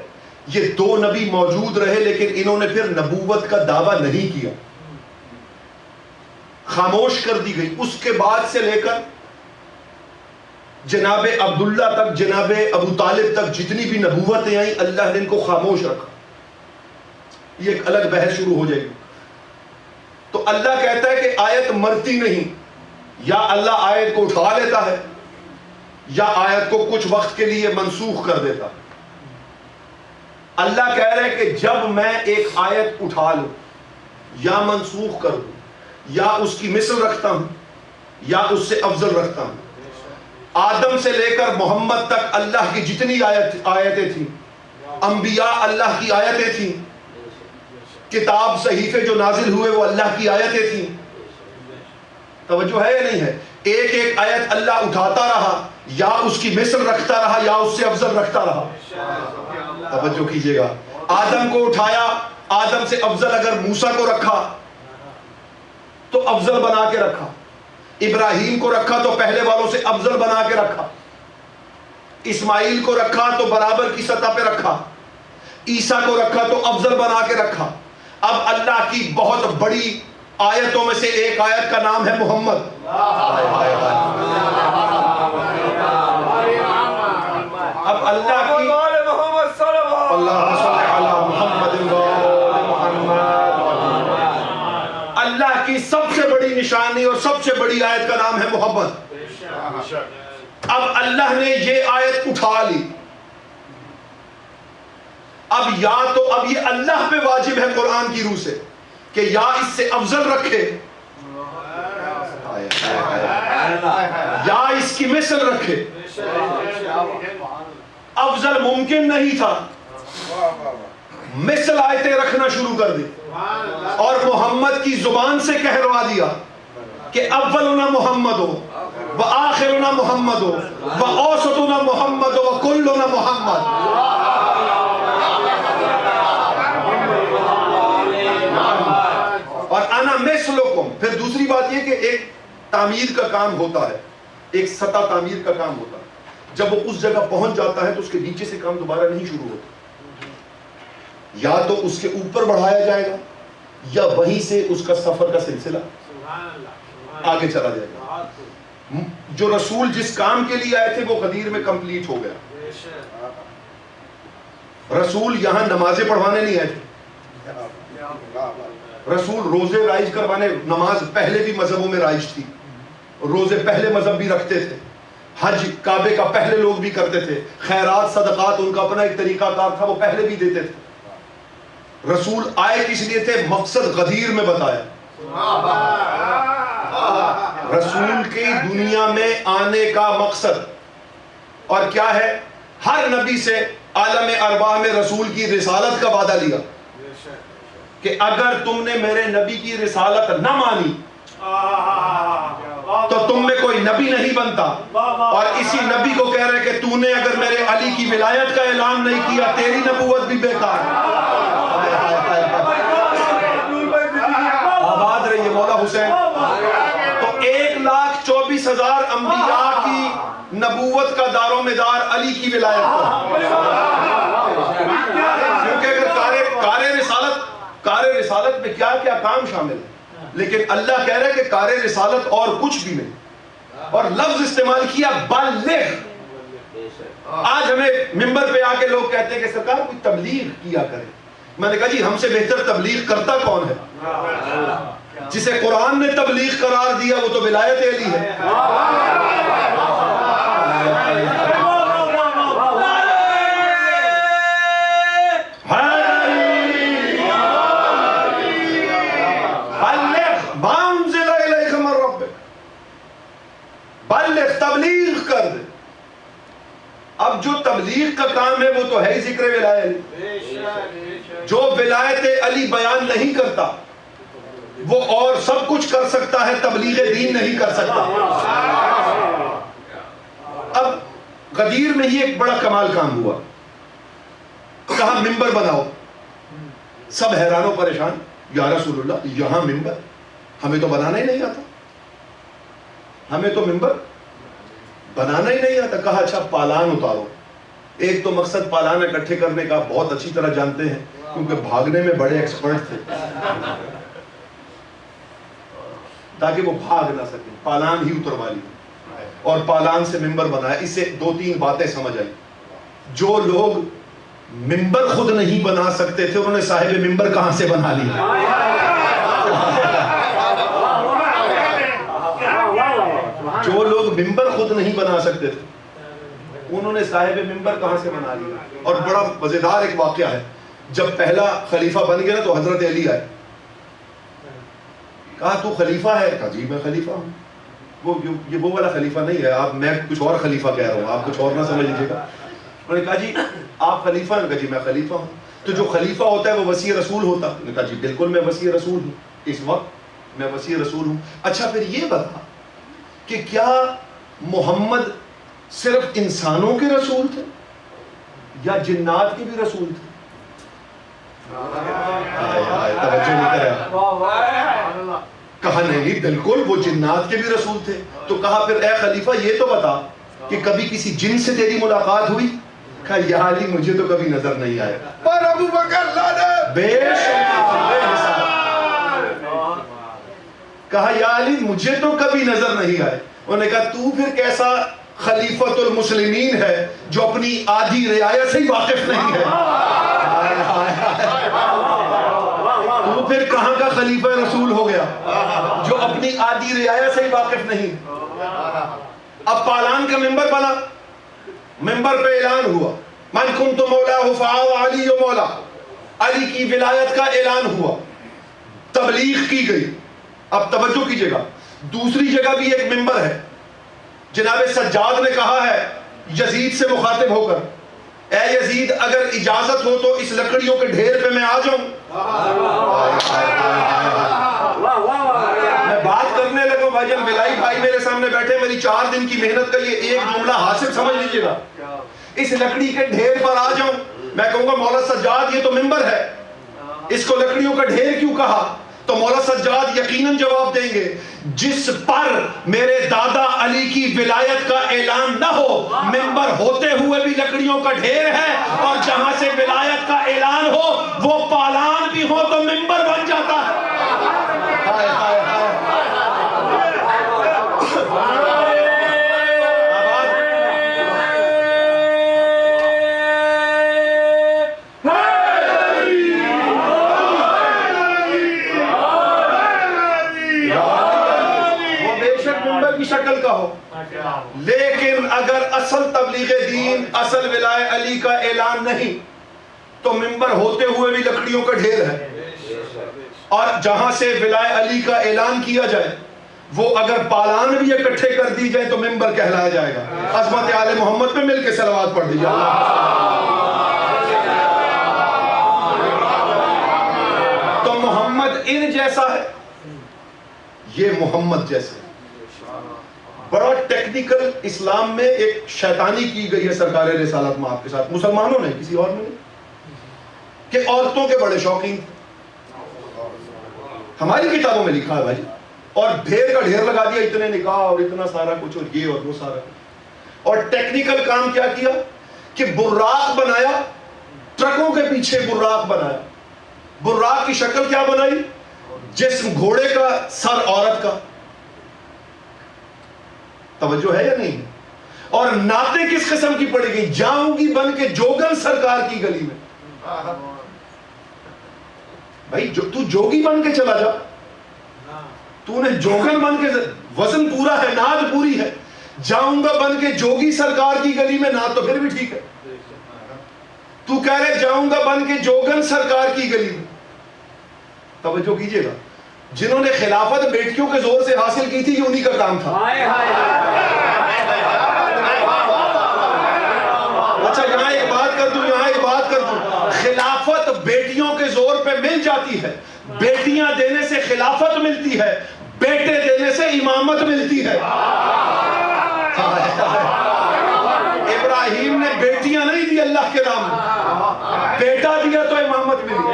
یہ 2 نبی موجود رہے, لیکن انہوں نے پھر نبوت کا دعویٰ نہیں کیا, خاموش کر دی گئی. اس کے بعد سے لے کر جناب عبداللہ تک, جناب ابو طالب تک جتنی بھی نبوتیں آئیں, اللہ نے ان کو خاموش رکھا. یہ ایک الگ بحث شروع ہو جائے گی. تو اللہ کہتا ہے کہ آیت مرتی نہیں, یا اللہ آیت کو اٹھا لیتا ہے یا آیت کو کچھ وقت کے لیے منسوخ کر دیتا ہے. اللہ کہہ رہے ہیں کہ جب میں ایک آیت اٹھا لوں یا منسوخ کر دوں, یا اس کی مثل رکھتا ہوں یا اس سے افضل رکھتا ہوں. آدم سے لے کر محمد تک اللہ کی جتنی آیتیں تھیں, انبیاء اللہ کی آیتیں تھیں, کتاب صحیفے جو نازل ہوئے وہ اللہ کی آیتیں تھیں. توجہ ہے یا نہیں ہے؟ ایک ایک آیت اللہ اٹھاتا رہا, یا اس کی مثل رکھتا رہا یا اس سے افضل رکھتا رہا. توجہ کیجئے گا, آدم کو اٹھایا, آدم سے افضل اگر موسیٰ کو رکھا تو افضل بنا کے رکھا, ابراہیم کو رکھا تو پہلے والوں سے افضل بنا کے رکھا, اسماعیل کو رکھا تو برابر کی سطح پہ رکھا, عیسیٰ کو رکھا تو افضل بنا کے رکھا. اب اللہ کی بہت بڑی آیتوں میں سے ایک آیت کا نام ہے محمد. اب اللہ کی اللہ کی سب سے بڑی نشانی اور سب سے بڑی آیت کا نام ہے محمد. اب اللہ نے یہ آیت اٹھا لی. اب یا تو اب یہ اللہ پہ واجب ہے قرآن کی روح سے کہ یا اس سے افضل رکھے یا اس کی مثل رکھے. افضل ممکن نہیں تھا, مثل آیتیں رکھنا شروع کر دی اور محمد کی زبان سے کہلوا دیا کہ اولنا محمد ہو وآخرنا محمد ہو وأوسطنا محمد ہو وکلنا محمد. اور انا مثلکم. پھر دوسری بات یہ کہ ایک تعمیر کا کام ہوتا ہے, ایک سطح تعمیر کا کام ہوتا ہے. جب وہ اس جگہ پہنچ جاتا ہے تو اس کے نیچے سے کام دوبارہ نہیں شروع ہوتا, یا تو اس کے اوپر بڑھایا جائے گا یا وہیں سے اس کا سفر کا سلسلہ آگے چلا جائے گا. جو رسول جس کام کے لیے آئے تھے وہ غدیر میں کمپلیٹ ہو گیا. رسول یہاں نمازیں پڑھوانے نہیں آئے تھے, رسول روزے رائج کروانے. نماز پہلے بھی مذہبوں میں رائج تھی, روزے پہلے مذہب بھی رکھتے تھے, حج کعبے کا پہلے لوگ بھی کرتے تھے, خیرات صدقات ان کا اپنا ایک طریقہ کار تھا, وہ پہلے بھی دیتے تھے. رسول آئے کس لیے تھے؟ مقصد غدیر میں بتایا. رسول کی دنیا میں آنے کا مقصد اور کیا ہے؟ ہر نبی سے عالم ارواح میں رسول کی رسالت کا وعدہ لیا کہ اگر تم نے میرے نبی کی رسالت نہ مانی تو تم میں کوئی نبی نہیں بنتا. اور اسی نبی کو کہہ رہے کہ تو نے اگر میرے علی کی ولایت کا اعلان نہیں کیا تیری نبوت بھی بیکار ہے. آباد رہیے مولا حسین. تو 1,24,000 انبیاء کی نبوت کا دار و مدار علی کی ولایت پر. کیونکہ اگر کار رسالت میں کیا کیا کام شامل ہے, لیکن اللہ کہہ رہا ہے کہ کار رسالت اور کچھ بھی نہیں. اور لفظ استعمال کیا بلغ. آج ہمیں ممبر پہ آ کے لوگ کہتے ہیں کہ سرکار کوئی تبلیغ کیا کرے. میں نے کہا جی ہم سے بہتر تبلیغ کرتا کون ہے؟ جسے قرآن نے تبلیغ قرار دیا وہ تو ولایت علی ہے. تبلیغ کر دے. اب جو تبلیغ کا کام ہے وہ تو ہے ہی ذکر ولایت علی. جو ولایت علی بیان نہیں کرتا وہ اور سب کچھ کر سکتا ہے, تبلیغ دین نہیں کر سکتا. اب غدیر میں ہی ایک بڑا کمال کام ہوا. کہا ممبر بناؤ. سب حیران و پریشان, یا رسول اللہ یہاں ممبر, ہمیں تو بنانا ہی نہیں آتا, ہمیں تو ممبر بنانا ہی نہیں آتا. کہا اچھا پالان اتارو. ایک تو مقصد پالان اکٹھے کرنے کا بہت اچھی طرح جانتے ہیں کیونکہ بھاگنے میں بڑے ایکسپرٹ تھے, تاکہ وہ بھاگ نہ سکیں. پالان ہی اتروا لی اور پالان سے ممبر بنایا. اس سے دو تین باتیں سمجھ آئی. جو لوگ ممبر خود نہیں بنا سکتے تھے انہوں نے صاحب ممبر کہاں سے بنا لی. جو لوگ ممبر خود نہیں بنا سکتے تھے انہوں نے صاحب ممبر کہاں سے بنا لیا. اور بڑا مزیدار ایک واقعہ ہے, جب پہلا خلیفہ بن گیا نا تو حضرت علی آئے. کہا تو خلیفہ ہے؟ کہا جی میں خلیفہ ہوں. یہ وہ والا خلیفہ نہیں ہے, آپ, میں کچھ اور خلیفہ کہہ رہا ہوں, آپ کچھ اور نہ سمجھ لیجیے گا. انہوں نے کہا جی آپ خلیفہ ہیں؟ کہا جی میں خلیفہ ہوں. تو جو خلیفہ ہوتا ہے وہ وصی رسول ہوتا. انہوں نے کہا جی بالکل میں وصی رسول ہوں, اس وقت میں وصی رسول ہوں. اچھا پھر یہ بتا کہ کیا محمد صرف انسانوں کے رسول تھے یا جنات کے بھی رسول تھے؟ توجہ نہیں کرا. کہا نہیں بالکل وہ جنات کے بھی رسول تھے. تو کہا پھر اے خلیفہ یہ تو بتا کہ کبھی کسی جن سے تیری ملاقات ہوئی؟ کہا یا علی مجھے تو کبھی نظر نہیں آیا. پر ابو بکر لعنت بے شک. کہا یا علی مجھے تو کبھی نظر نہیں آئے. انہوں نے کہا تو پھر کیسا خلیفۃ المسلمین ہے جو اپنی آدھی رعایت سے ہی واقف نہیں ہے. تو پھر کہاں کا خلیفہ رسول ہو گیا جو اپنی آدھی رعایت سے ہی واقف نہیں. اب پالان کا ممبر بنا, ممبر پہ اعلان ہوا من کنت مولاہ فہو علی مولا, علی کی ولایت کا اعلان ہوا, تبلیغ کی گئی. اب توجہ کیجئے گا, دوسری جگہ بھی ایک ممبر ہے. جناب سجاد نے کہا ہے یزید سے مخاطب ہو کر, اے یزید اگر اجازت ہو تو اس لکڑیوں کے ڈھیر پہ میں آ جاؤں. میں بات کرنے لگا بھائی ولائی بھائی میرے سامنے بیٹھے, میری 4 دن کی محنت کا یہ ایک جملہ حاصل سمجھ لیجئے گا. اس لکڑی کے ڈھیر پر آ جاؤں. میں کہوں گا مولا سجاد یہ تو ممبر ہے, اس کو لکڑیوں کا ڈھیر کیوں کہا؟ تو مولا سجاد یقیناً جواب دیں گے جس پر میرے دادا علی کی ولایت کا اعلان نہ ہو ممبر ہوتے ہوئے بھی لکڑیوں کا ڈھیر ہے, اور جہاں سے ولایت کا اعلان ہو وہ پالان بھی ہو تو ممبر بن جاتا ہے. شکل کا ہو, لیکن اگر اصل تبلیغ دین, اصل ولایت علی کا اعلان نہیں تو ممبر ہوتے ہوئے بھی لکڑیوں کا ڈھیر ہے. اور جہاں سے ولایت علی کا اعلان کیا جائے وہ اگر پالان بھی اکٹھے کر دی جائے تو ممبر کہلایا جائے گا. عظمت آل محمد پہ مل کے صلوات پڑھ دیجیے. تو محمد ان جیسا ہے, یہ محمد جیسے. بڑا ٹیکنیکل اسلام میں ایک شیطانی کی گئی ہے سرکار رسالت میں آپ کے ساتھ, مسلمانوں نے, کسی اور نے نہیں, کہ عورتوں کے بڑے شوقین. ہماری کتابوں میں لکھا ہے بھائی, اور ڈھیر کا ڈھیر لگا دیا, اتنے نکاح اور اتنا سارا کچھ اور یہ اور وہ سارا. اور ٹیکنیکل کام کیا کیا کہ براق بنایا, ٹرکوں کے پیچھے براق بنایا. براق کی شکل کیا بنائی؟ جسم گھوڑے کا, سر عورت کا. توجہ ہے یا نہیں؟ اور نعتیں کس قسم کی پڑی گئی؟ جاؤں گی بن کے جوگن سرکار کی گلی میں. بھائی تو جوگی بن کے چلا جا, تو نے جوگن بن کے, وزن پورا ہے, نعت پوری ہے. جاؤں گا بن کے جوگی سرکار کی گلی میں, نعت تو پھر بھی ٹھیک ہے. تو کہہ رہے جاؤں گا بن کے جوگن سرکار کی گلی میں. توجہ کیجئے گا, جنہوں نے خلافت بیٹیوں کے زور سے حاصل کی تھی یہ انہی کا کام تھا. کر دوں، خلافت بیٹیوں کے زور پہ مل جاتی ہے، بیٹیاں دینے سے خلافت ملتی ہے، بیٹے دینے سے امامت ملتی ہے۔ ابراہیم نے بیٹیاں نہیں دی اللہ کے نام میں، بیٹا دیا تو امامت ملی۔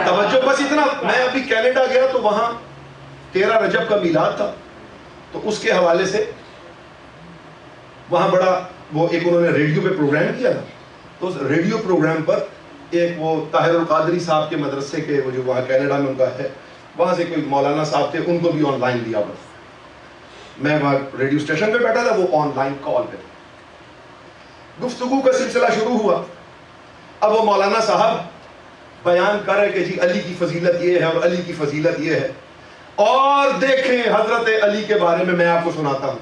توجہ بس اتنا، میں ابھی کینیڈا گیا تو وہاں 13 رجب کا میلاد تھا، تو اس کے حوالے سے وہاں بڑا وہ ایک انہوں نے ریڈیو پہ پروگرام کیا تھا، تو اس ریڈیو پروگرام پر ایک وہ طاہر القادری صاحب کے مدرسے کے وہ جو وہاں کینیڈا میں ان کا ہے، وہاں سے کوئی مولانا صاحب تھے، ان کو بھی آن لائن لیا بس۔ میں وہاں ریڈیو اسٹیشن پہ بیٹھا تھا، وہ آن لائن کال پہ، گفتگو کا سلسلہ شروع ہوا۔ اب وہ مولانا صاحب بیان کر رہے کہ جی علی کی فضیلت یہ ہے اور علی کی فضیلت یہ ہے، اور دیکھیں حضرت علی کے بارے میں آپ کو سناتا ہوں،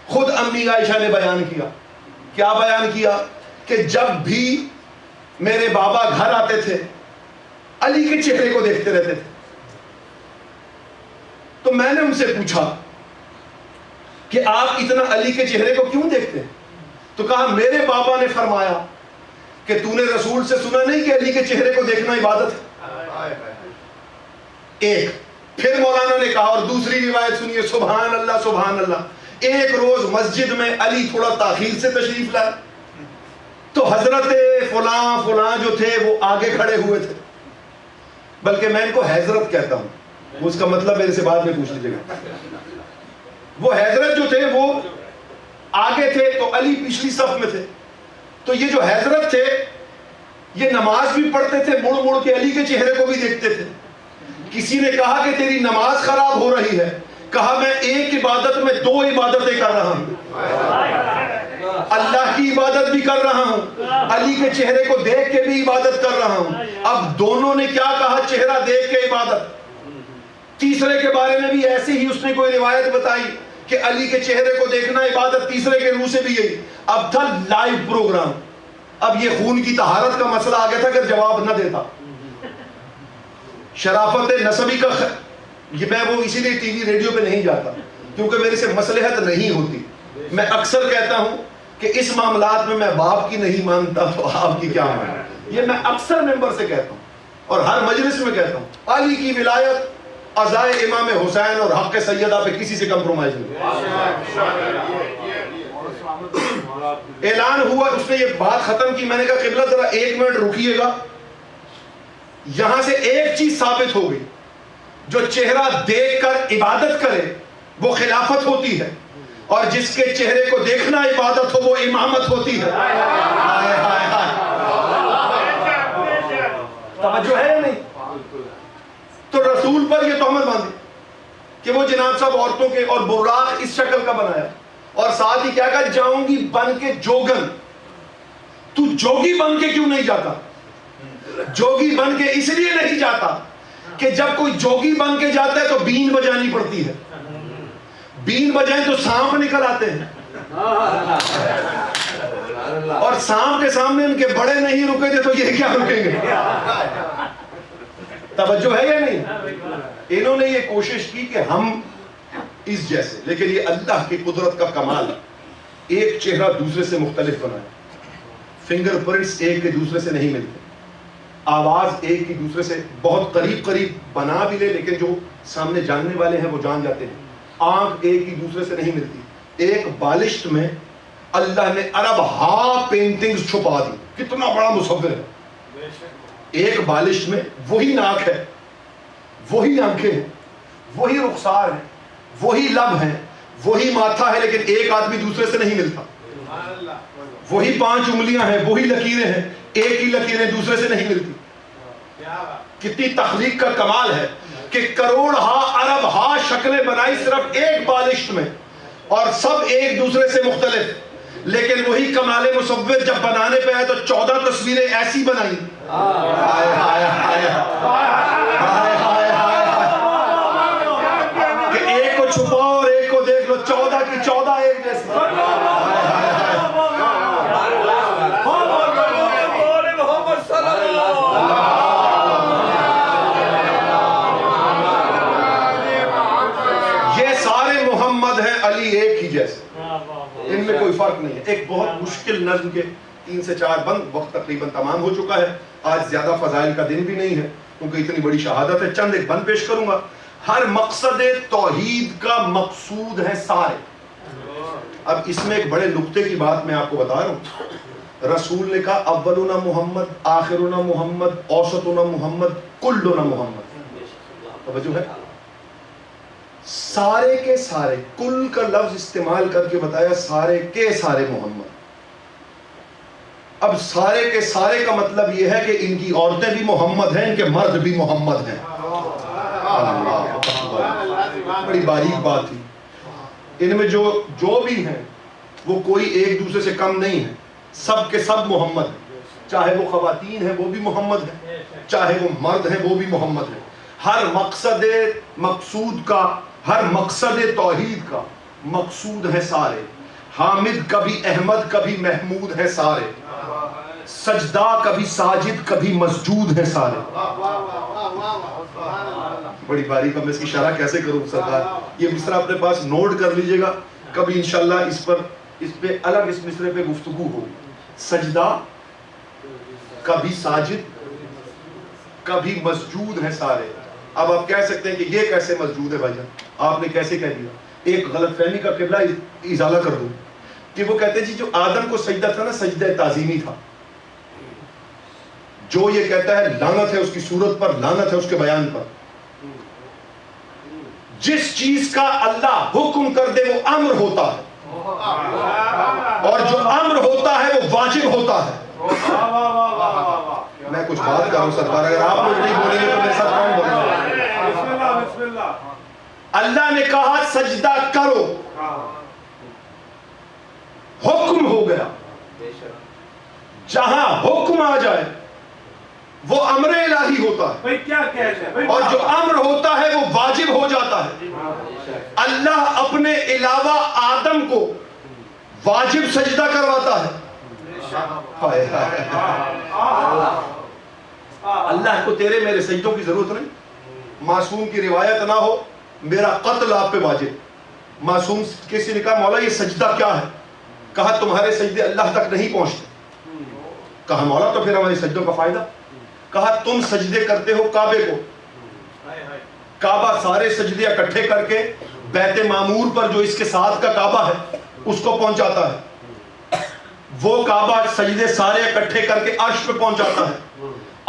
خود امی عائشہ نے بیان کیا۔ کیا بیان کیا؟ کہ جب بھی میرے بابا گھر آتے تھے علی کے چہرے کو دیکھتے رہتے تھے۔ تو میں نے ان سے پوچھا کہ آپ اتنا علی کے چہرے کو کیوں دیکھتے ہیں؟ تو کہا میرے بابا نے فرمایا کہ تو نے رسول سے سنا نہیں کہ علی کے چہرے کو دیکھنا عبادت ہے؟ ایک پھر مولانا نے کہا، اور دوسری روایت سنیے، سبحان اللہ سبحان اللہ، ایک روز مسجد میں علی تھوڑا تاخیر سے تشریف لائے تو حضرت فلاں فلاں جو تھے وہ آگے کھڑے ہوئے تھے، بلکہ میں ان کو حضرت کہتا ہوں، اس کا مطلب میرے سے بعد میں پوچھ لیجیے گا۔ وہ حضرت جو تھے وہ آگے تھے تو علی پچھلی صف میں تھے، تو یہ جو حضرت تھے یہ نماز بھی پڑھتے تھے، مڑ مڑ کے علی کے چہرے کو بھی دیکھتے تھے۔ کسی نے کہا کہ تیری نماز خراب ہو رہی ہے، کہا میں ایک عبادت میں 2 عبادتیں کر رہا ہوں، اللہ کی عبادت بھی کر رہا ہوں، علی کے چہرے کو دیکھ کے بھی عبادت کر رہا ہوں۔ اب دونوں نے کیا کہا؟ چہرہ دیکھ کے عبادت۔ تیسرے کے بارے میں بھی ایسے ہی اس نے کوئی روایت بتائی کہ علی کے چہرے کو دیکھنا عبادت، تیسرے کے منہ سے بھی یہی۔ اب تھا لائیو پروگرام، اب یہ خون کی طہارت کا مسئلہ آ گیا تھا، اگر جواب نہ دیتا شرافت نسبی کا یہ میں وہ اسی لیے ٹی وی ریڈیو پہ نہیں جاتا کیونکہ میرے سے مصلحت نہیں ہوتی۔ میں اکثر کہتا ہوں کہ اس معاملات میں میں باپ کی نہیں مانتا تو آپ کی کیا مانتا، یہ میں اکثر ممبر سے کہتا ہوں اور ہر مجلس میں کہتا ہوں۔ علی کی ولایت عزائے امام حسین اور حق سیدہ پہ کسی سے کمپرومائز نہیں۔ اعلان ہوا، اس نے یہ بات ختم کی، میں نے کہا قبلہ ذرا 1 منٹ رکیے گا، یہاں سے ایک چیز ثابت ہو گئی، جو چہرہ دیکھ کر عبادت کرے وہ خلافت ہوتی ہے، اور جس کے چہرے کو دیکھنا عبادت ہو وہ امامت ہوتی ہے۔ توجہ ہے یا نہیں؟ تو رسول پر یہ تہمت باندھی کہ وہ جناب صاحب عورتوں کے اور براق اس شکل کا بنایا، اور ساتھ ہی کیا کہا، جاؤں گی بن کے جوگن۔ تو جوگی بن کے کیوں نہیں جاتا؟ جوگی بن کے اس لیے نہیں جاتا کہ جب کوئی جوگی بن کے جاتا ہے تو بین بجانی پڑتی ہے، بین بجائیں تو سانپ نکل آتے ہیں، اور سانپ کے سامنے ان کے بڑے نہیں رکے تھے تو یہ کیا رکیں گے؟ توجہ ہے یا نہیں؟ انہوں نے یہ کوشش کی کہ ہم اس جیسے، لیکن یہ اللہ کی قدرت کا کمال ہے، ایک چہرہ دوسرے سے مختلف بنایا، فنگر پرنٹس ایک کے دوسرے سے نہیں ملتے، آواز ایک ہی دوسرے سے بہت قریب قریب بنا بھی لے لیکن جو سامنے جاننے والے ہیں وہ جان جاتے ہیں، آنکھ ایک ہی دوسرے سے نہیں ملتی۔ ایک بالشت میں اللہ نے ارب ہا پینٹنگز چھپا دی، کتنا بڑا مصور ہے، ایک بالشت میں وہی ناک ہے، وہی آنکھیں ہیں، وہی رخسار ہے، وہی لب ہیں، وہی ماتھا ہے، لیکن ایک آدمی دوسرے سے نہیں ملتا، وہی 5 انگلیاں ہیں، وہی لکیریں ہیں، ایک ہی لکیریں دوسرے سے نہیں ملتی۔ کتنی تخلیق کا کمال ہے کہ کروڑ ہا ارب ہا شکلیں بنائی صرف ایک بالشت میں، اور سب ایک دوسرے سے مختلف، لیکن وہی کمال مصور جب بنانے پہ آئے تو 14 تصویریں ایسی بنائی کہ ایک کو چھپاؤ اور ایک کو دیکھ لو، 14 کی 14 ایک جیسی۔ یہ سارے محمد ہیں، علی ایک ہی جیسے، ان میں کوئی فرق نہیں ہے۔ ایک بہت مشکل نظم کے 3 سے 4 بند، وقت تقریباً تمام ہو چکا ہے. آج زیادہ فضائل کا دن بھی نہیں ہے کیونکہ اتنی بڑی شہادت ہے. چند ایک بند پیش کروں گا. ہر مقصد توحید کا مقصود ہے سارے. اب اس میں ایک بڑے نقطے کی بات میں آپ کو بتا رہا ہوں. رسول نے کہا اولنا محمد، آخرنا محمد، اوسطنا محمد، کلنا محمد. توجہ ہے؟ سارے کے سارے، کل کا لفظ استعمال کر کے بتایا سارے کے سارے محمد. اب سارے کے سارے کا مطلب یہ ہے کہ ان کی عورتیں بھی محمد ہیں، ان کے مرد بھی محمد ہیں. بڑی باریک بات تھی. ان میں جو بھی ہیں وہ کوئی ایک دوسرے سے کم نہیں ہے، سب کے سب محمد ہیں. چاہے وہ خواتین ہیں وہ بھی محمد ہیں، چاہے وہ مرد ہیں وہ بھی محمد ہیں. ہر مقصد مقصود کا، ہر مقصد توحید کا مقصود ہے سارے. حامد کبھی احمد کبھی محمود ہے سارے. سجدہ کبھی ساجد کبھی مسجود ہے سارے. بڑی باریک. اب میں اس کی شرح کیسے کروں سرکار؟ یہ مصرع اپنے پاس نوٹ کر لیجئے گا، کبھی انشاءاللہ اس پہ الگ اس مصرے پہ گفتگو ہوگی. سجدہ کبھی ساجد کبھی مسجود ہے سارے. اب آپ کہہ سکتے ہیں کہ یہ کیسے مسجود ہے بھائی جان؟ آپ نے کیسے کہہ دیا؟ ایک غلط فہمی کا قبلہ ازالہ کر دوں کہ وہ کہتے ہیں جی جو آدم کو سجدہ تھا نا، سجدہ تعظیمی تھا. جو یہ کہتا ہے لعنت ہے اس کی صورت پر، لعنت ہے اس کے بیان پر. جس چیز کا اللہ حکم کر دے وہ امر ہوتا ہے، اور جو امر ہوتا ہے وہ واجب ہوتا ہے. میں کچھ بات کر رہا ہوں سرکار، اگر آپ لوگ نہیں بولیں گے تو میرے ساتھ کون بولے گا؟ اللہ نے کہا سجدہ کرو، حکم ہو گیا. جہاں حکم آ جائے وہ امر الہی ہوتا ہے، اور جو امر ہوتا ہے وہ واجب ہو جاتا ہے. اللہ اپنے علاوہ آدم کو واجب سجدہ کرواتا ہے. اللہ کو تیرے میرے سجدوں کی ضرورت نہیں. معصوم کی روایت نہ ہو میرا قتل آپ پہ واجب. معصوم کسی نے کہا مولا یہ سجدہ کیا ہے؟ کہا تمہارے سجدے اللہ تک نہیں پہنچتے. کہا مولا تو پھر ہمارے سجدوں کا فائدہ؟ کہا تم سجدے کرتے ہو کعبے کو، کعبہ سارے سجدے اکٹھے کر کے بیت معمور پر جو اس کے ساتھ کا کعبہ ہے اس کو پہنچاتا ہے. وہ کعبہ سجدے سارے اکٹھے کر کے عرش پہ پہنچاتا ہے.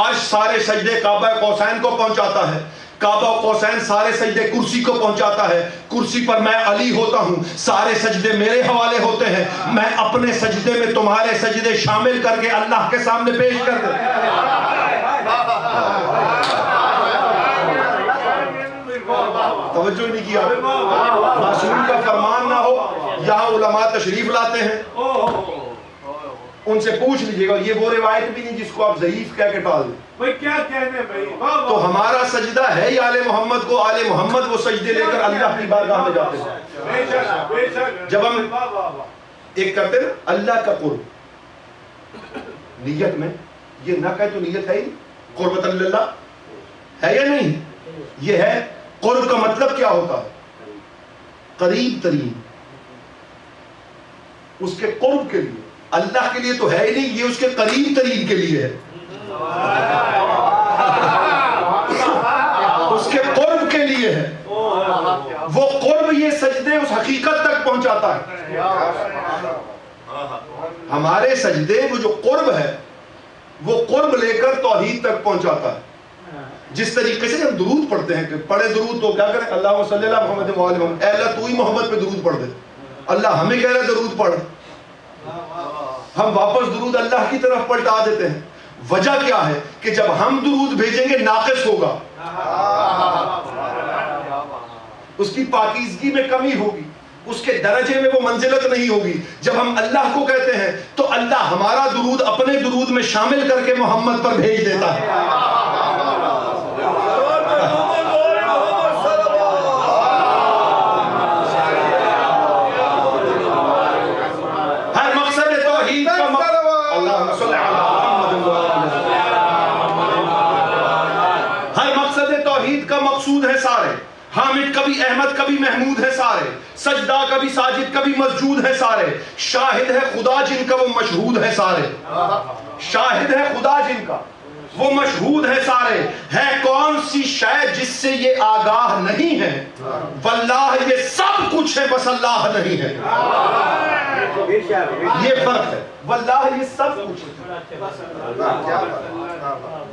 عرش سارے سجدے کعبہ قوسین کو پہنچاتا ہے. کعبہ قوسین سارے سجدے کرسی کو پہنچاتا ہے. کرسی پر میں علی ہوتا ہوں، سارے سجدے میرے حوالے ہوتے ہیں. میں اپنے سجدے میں تمہارے سجدے شامل کر کے اللہ کے سامنے پیش کر دوں. توجہ نہیں کیا. معصوم کا فرمان نہ ہو. یہاں علماء تشریف لاتے ہیں، ان سے پوچھ لیجئے گا. یہ وہ روایت بھی نہیں جس کو آپ ضعیف کہہ کے ٹال دیں. کیا کہنے بھائی؟ تو ہمارا سجدہ ہے ہی آل محمد کو. آل محمد وہ سجدے لے کر اللہ کی بارگاہ میں جاتے ہیں. جب ہم ایک کرتے نا اللہ کا قرب، نیت میں یہ نہ کہے تو نیت ہے ہی قربت اللہ ہے یا نہیں؟ یہ ہے. قرب کا مطلب کیا ہوتا ہے؟ قریب ترین. اس کے قرب کے لیے، اللہ کے لیے تو ہے ہی نہیں، یہ اس کے قریب ترین کے لیے ہے. اس کے قرب کے لیے ہے. وہ قرب یہ سجدے اس حقیقت تک پہنچاتا ہے. ہمارے سجدے وہ جو قرب ہے وہ قرب لے کر توحید تک پہنچاتا ہے. جس طریقے سے ہم درود پڑھتے ہیں کہ پڑھے درود تو کیا کریں؟ اللہم صلی اللہ محمد و آل محمد. اے اللہ تو ہی محمد پہ درود پڑھ دے. اللہ ہمیں کہہ رہا ہے درود پڑھ. ہم واپس درود اللہ کی طرف پلٹا دیتے ہیں. وجہ کیا ہے؟ کہ جب ہم درود بھیجیں گے ناقص ہوگا، اس کی پاکیزگی میں کمی ہوگی، اس کے درجے میں وہ منزلت نہیں ہوگی. جب ہم اللہ کو کہتے ہیں تو اللہ ہمارا درود اپنے درود میں شامل کر کے محمد پر بھیج دیتا ہے. ہر مقصد توحید کا اللہ صلی ہر مقصد توحید کا مقصود ہے سارے. حامد کبھی احمد کبھی محمود ہے سارے، سجدہ کبھی ساجد کبھی مسجود ہے سارے، شاہد ہے خدا جن کا وہ مشہود ہے سارے، شاہد ہے خدا جن کا وہ مشہود ہے سارے، ہے کون سی شے جس سے یہ آگاہ نہیں ہے، واللہ یہ سب کچھ ہے بس اللہ نہیں ہے۔ یہ فرق ہے، واللہ یہ سب کچھ ہے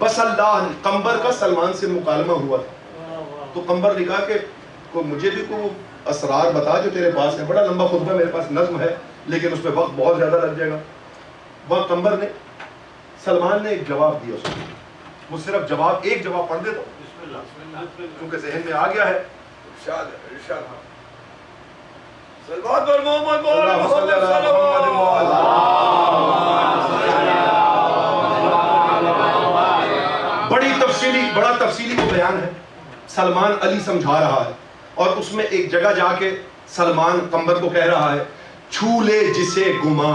بس اللہ نہیں۔ قمبر کا سلمان سے مکالمہ ہوا تھا تو قمبر نے کہا کہ مجھے بھی کوئی اسرار بتا جو تیرے پاس ہے، بڑا لمبا خطبہ میرے پاس نظم ہے لیکن اس پہ وقت بہت زیادہ لگ جائے گا۔ وہاں قمبر نے سلمان نے ایک جواب دیا اس کو، وہ صرف جواب ایک جواب پڑھ دے تو کیونکہ ذہن میں آ گیا ہے۔ ارشاد صلوات بر محمد بڑا تفصیلی وہ بیان ہے، سلمان علی سمجھا رہا ہے اور اس میں ایک جگہ جا کے سلمان قمبر کو کہہ رہا ہے، چھو لے جسے گما،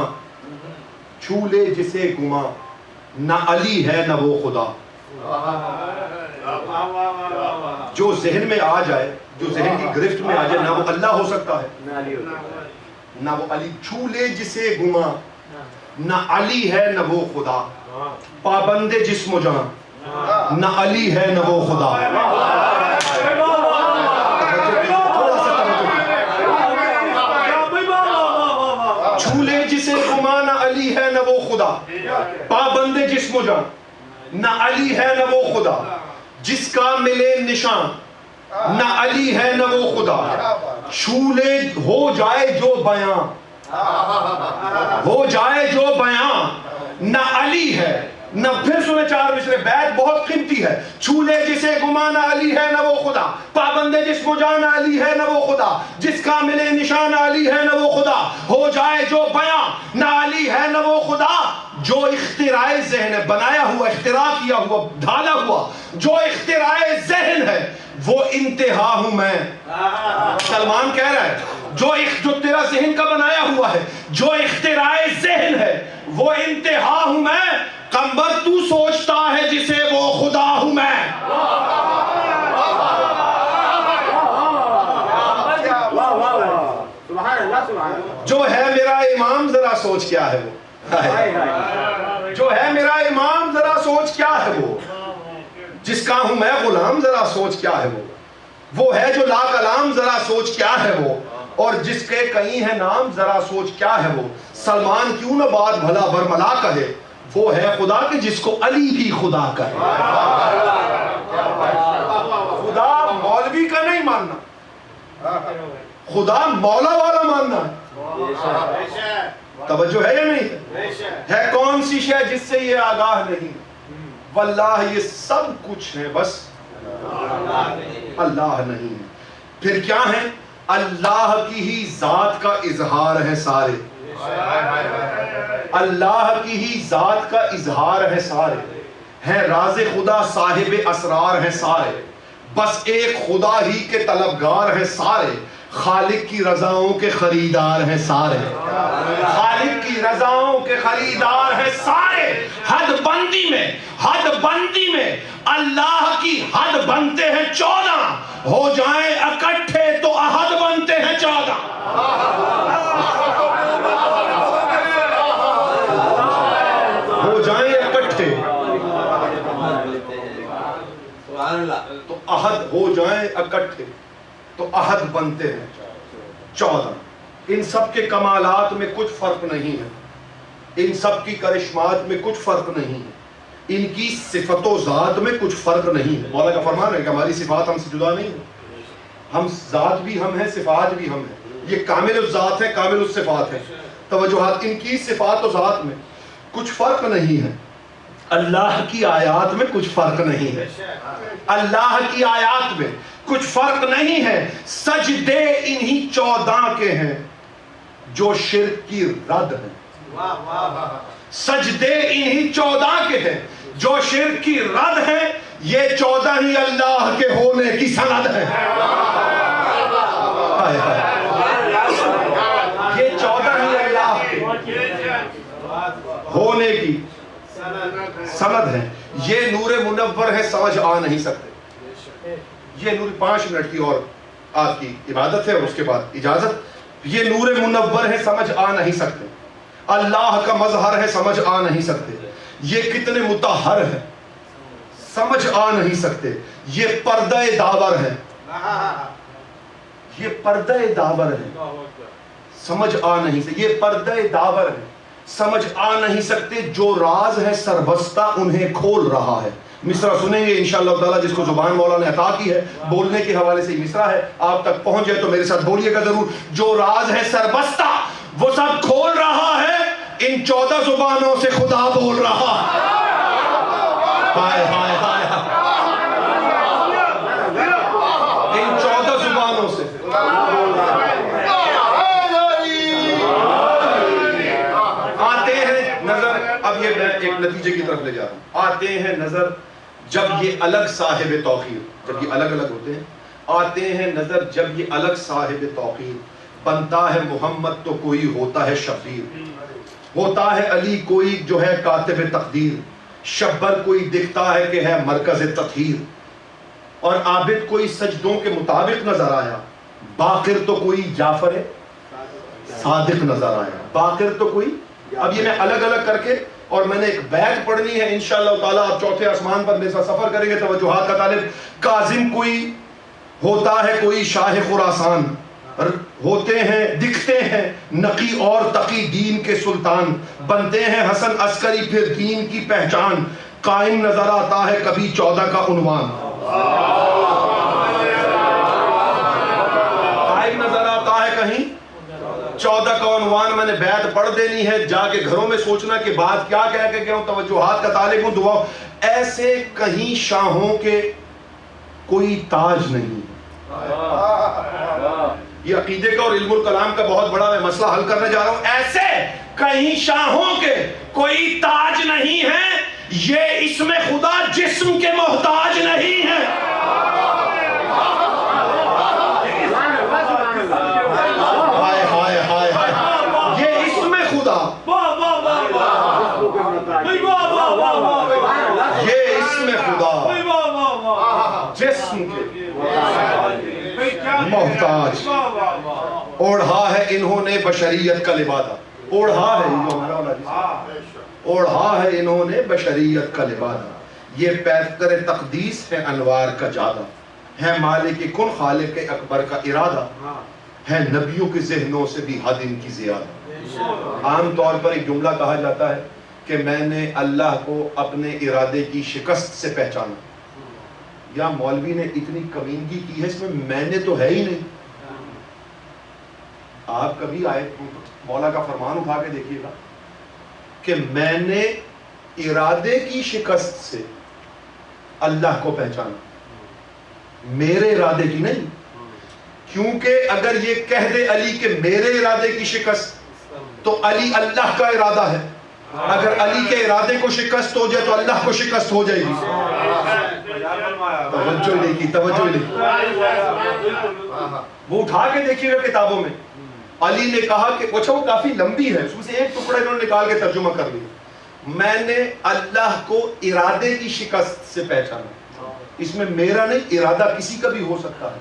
چھو لے جسے گما، نہ علی ہے نہ وہ خدا۔ جو ذہن میں آ جائے، جو ذہن کی گرفت میں آ جائے، نہ وہ اللہ ہو سکتا ہے نہ وہ علی۔ چھو لے جسے گما، نہ علی ہے نہ وہ خدا، پابند جسم و جان، نہ علی ہے نہ وہ خدا۔ چھو لے جسے گما، نہ علی ہے نہ وہ خدا، پابند جسم و جان، نہ علی ہے نہ وہ خدا، جس کا ملے نشان، نہ علی ہے نہ وہ خدا، چھولے ہو جائے جو بیان، ہو جائے جو بیان، نہ علی ہے نہ۔ پھر سنے چار مصرے، بیت بہت قیمتی ہے۔ چھولے جسے گما، نہ علی ہے نہ وہ خدا، پابند جسم و جان، نہ علی ہے نہ وہ خدا، جس کا ملے نشان، نہ علی ہے نہ وہ خدا، ہو جائے جو بیان، نہ علی ہے نہ وہ خدا۔ جو اختراع ذہن ہے، بنایا ہوا، اختراع کیا ہوا، ڈھالا ہوا، جو اختراع ذہن ہے وہ انتہا ہوں میں۔ سلمان کہہ رہا ہے جو تیرا ذہن کا بنایا ہوا ہے، جو اختراع ذہن ہے وہ انتہا ہوں میں۔ قمبر تو سوچتا ہے جسے وہ خدا ہوں میں۔ جو ہے میرا امام ذرا سوچ کیا ہے وہ، جو ہے میرا امام ذرا سوچ کیا ہے وہ، جس کا ہوں میں غلام ذرا سوچ کیا ہے وہ ہے جو لا کلام ذرا سوچ کیا ہے وہ، اور جس کے کہیں ہے نام ذرا سوچ کیا ہے وہ۔ سلمان کیوں نہ بات بھلا برملا کہے، وہ ہے خدا کہ جس کو علی بھی خدا کہے۔ خدا مولوی کا نہیں ماننا، خدا مولا والا ماننا ہے۔ توجہ ہے یا نہیں؟ ہے کون سی شے جس سے یہ آگاہ نہیں، واللہ یہ سب کچھ ہے بس اللہ نہیں ہے۔ پھر کیا ہے؟ اللہ کی ہی ذات کا اظہار ہے سارے، اللہ کی ہی ذات کا اظہار ہے سارے، ہے راز خدا صاحب اسرار ہے سارے، بس ایک خدا ہی کے طلبگار ہیں سارے، خالق کی رضاؤں کے خریدار ہیں سارے، خالق کی رضاؤں کے خریدار ہیں سارے۔ حد بندی میں اللہ کی حد بنتے ہیں 14، ہو جائیں اکٹھے تو احد بنتے ہیں 14۔ ہو جائیں اکٹھے تو احد، ہو جائیں اکٹھے تو احد بنتے ہیں 14۔ ان سب کے کمالات میں کچھ فرق نہیں ہے، ان سب کی کرشمات میں کچھ فرق نہیں ہے، ان کی صفت و ذات میں کچھ فرق نہیں ہے۔ مولا کا فرمان ہے کہ ہماری صفات ہم سے جدا نہیں ہے، ہم ذات بھی ہم ہیں، صفات بھی ہم ہیں۔ یہ کامل الذات ہے، کامل الصفات ہے۔ توجہات، ان کی صفات و ذات میں کچھ فرق نہیں ہے، اللہ کی آیات میں کچھ فرق نہیں ہے، اللہ کی آیات میں کچھ فرق نہیں ہے۔ سجدے انہی 14 کے ہیں جو شرک کی رد ہیں، سجدے انہی 14 کے ہیں جو شرک کی رد ہیں، یہ 14 ہی اللہ کے ہونے کی سند ہے۔ یہ 14 ہی اللہ کے ہونے کی سند ہے۔ یہ نور منور ہے، سمجھ آ نہیں سکتے، یہ نور 5 منٹ کی اور آپ کی عبادت ہے اور اس کے بعد اجازت. یہ نور منور ہے سمجھ آ نہیں سکتے, اللہ کا مظہر ہے سمجھ آ نہیں سکتے, یہ کتنے مطہر ہے سمجھ آ نہیں سکتے, یہ پردہ داور ہے, یہ پردہ داور ہے سمجھ آ نہیں سکتے, یہ پردہ داور ہے سمجھ آ نہیں سکتے, جو راز ہے سربستہ انہیں کھول رہا ہے. مصرع سنیں گے انشاءاللہ تعالیٰ, جس کو زبان مولا نے عطا کی ہے, بولنے کے حوالے سے مصرع ہے, آپ تک پہنچ جائے تو میرے ساتھ بولیے گا ضرور. جو راز ہے سربستہ وہ سب کھول رہا ہے, ان 14 زبانوں سے خدا بول رہا ہے. ہائے ہائے ہائے, ان 14 زبانوں سے آتے ہیں نظر. اب یہ میں ایک نتیجے کی طرف لے جا رہا ہوں. آتے ہیں نظر جب یہ الگ صاحب توقیر, جب یہ الگ الگ ہوتے ہیں, آتے ہیں نظر جب یہ الگ صاحب توقیر, بنتا ہے محمد تو کوئی ہوتا ہے شبیر, ہوتا ہے علی کوئی جو ہے کاتب تقدیر, شبر کوئی دکھتا ہے کہ ہے مرکز تطہیر, اور عابد کوئی سجدوں کے مطابق نظر آیا, باقر تو کوئی جعفر صادق نظر آیا, باقر تو کوئی. اب یہ میں الگ الگ کر کے, اور میں نے ایک بیت پڑھنی ہے انشاءاللہ تعالیٰ, آپ چوتھے آسمان پر میرے ساتھ سفر کریں گے توجہات کا طالب. کاظم کوئی ہوتا ہے کوئی شاہ خراسان, ہوتے ہیں دکھتے ہیں نقی اور تقی دین کے سلطان, بنتے ہیں حسن عسکری پھر دین کی پہچان, قائم نظر آتا ہے کبھی 14 کا عنوان. قائم نظر آتا ہے کہیں 14 کا عنوان. میں نے بیعت پڑھ دینی ہے, جا کے گھروں میں سوچنا کہ بات کیا کہہ کے گیا ہوں, توجہات کا طالب ہوں. دعا ایسے کہیں شاہوں کے کوئی تاج نہیں. یہ عقیدے کا اور علم الکلام کا بہت بڑا میں مسئلہ حل کرنے جا رہا ہوں. ایسے کہیں شاہوں کے کوئی تاج نہیں ہے, یہ اسم خدا جسم کے محتاج نہیں ہے. ہائے ہائے ہائے ہائے, یہ اسم خدا, یہ اسم خدا جسم کے محتاج. اوڑھا ہے انہوں نے بشریت کا لبادہ, اوڑھا ہے اوڑھا ہے انہوں نے بشریت کا لبادہ. یہ پیکر تقدیس ہے انوار کا جادہ, ہے مالک کن خالق اکبر کا ارادہ, ہے نبیوں کے ذہنوں سے بھی حد ان کی زیادہ. عام طور پر ایک جملہ کہا جاتا ہے کہ میں نے اللہ کو اپنے ارادے کی شکست سے پہچانا. یا مولوی نے اتنی کمینگی کی ہے, اس میں نے تو ہے ہی نہیں. آپ کبھی آئے مولا کا فرمان اٹھا کے دیکھیے گا کہ میں نے ارادے کی شکست سے اللہ کو پہچانا, میرے ارادے کی نہیں. کیونکہ اگر یہ کہہ دے علی کہ میرے ارادے کی شکست, تو علی اللہ کا ارادہ ہے. اگر علی کے ارادے کو شکست ہو جائے تو اللہ کو شکست ہو جائے گی. توجہ نہیں کی, توجہ نہیں کی. وہ اٹھا کے دیکھیے گا کتابوں میں, علی نے کہا کہ اچھا وہ کافی لمبی ہے, اس میں سے ایک ٹکڑا انہوں نے نکال کے ترجمہ کر لیا, میں نے اللہ کو ارادے کی شکست سے پہچانا. اس میں میرا نہیں, ارادہ کسی کا بھی ہو سکتا ہے.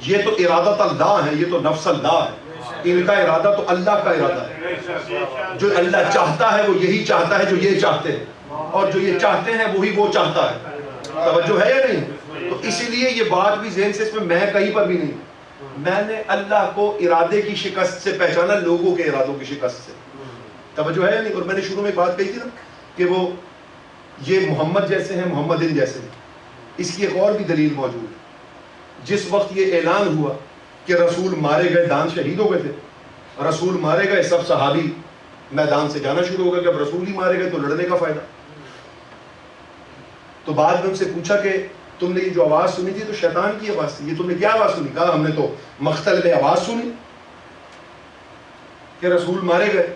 یہ تو ارادت اللہ ہے, یہ تو نفس اللہ ہے. ان کا ارادہ تو اللہ کا ارادہ ہے. جو اللہ چاہتا ہے وہ یہی چاہتا ہے جو یہ چاہتے ہیں, اور جو یہ چاہتے ہیں وہی وہ چاہتا ہے. توجہ ہے یا نہیں؟ تو اسی لیے یہ بات بھی ذہن سے, اس میں کہیں پر بھی نہیں. میں نے اللہ کو ارادے کی شکست سے پہچانا, لوگوں کے ارادوں کی شکست سے. توجہ ہے یا نہیں؟ اور میں نے شروع میں بات کہی تھی نا کہ وہ یہ محمد جیسے ہیں, محمدن جیسے ہیں. اس کی ایک اور بھی دلیل موجود ہے. جس وقت یہ اعلان ہوا کہ رسول مارے گئے, دان شہید ہو گئے تھے, رسول مارے گئے, سب صحابی میدان سے جانا شروع ہو گئے کہ اب رسول ہی مارے گئے تو لڑنے کا فائدہ. تو بعد میں ان سے پوچھا کہ تم نے یہ جو آواز سنی تھی تو شیطان کی آواز تھی, یہ تم نے کیا آواز سنی؟ کہا ہم نے تو مقتل میں آواز سنی کہ رسول مارے گئے.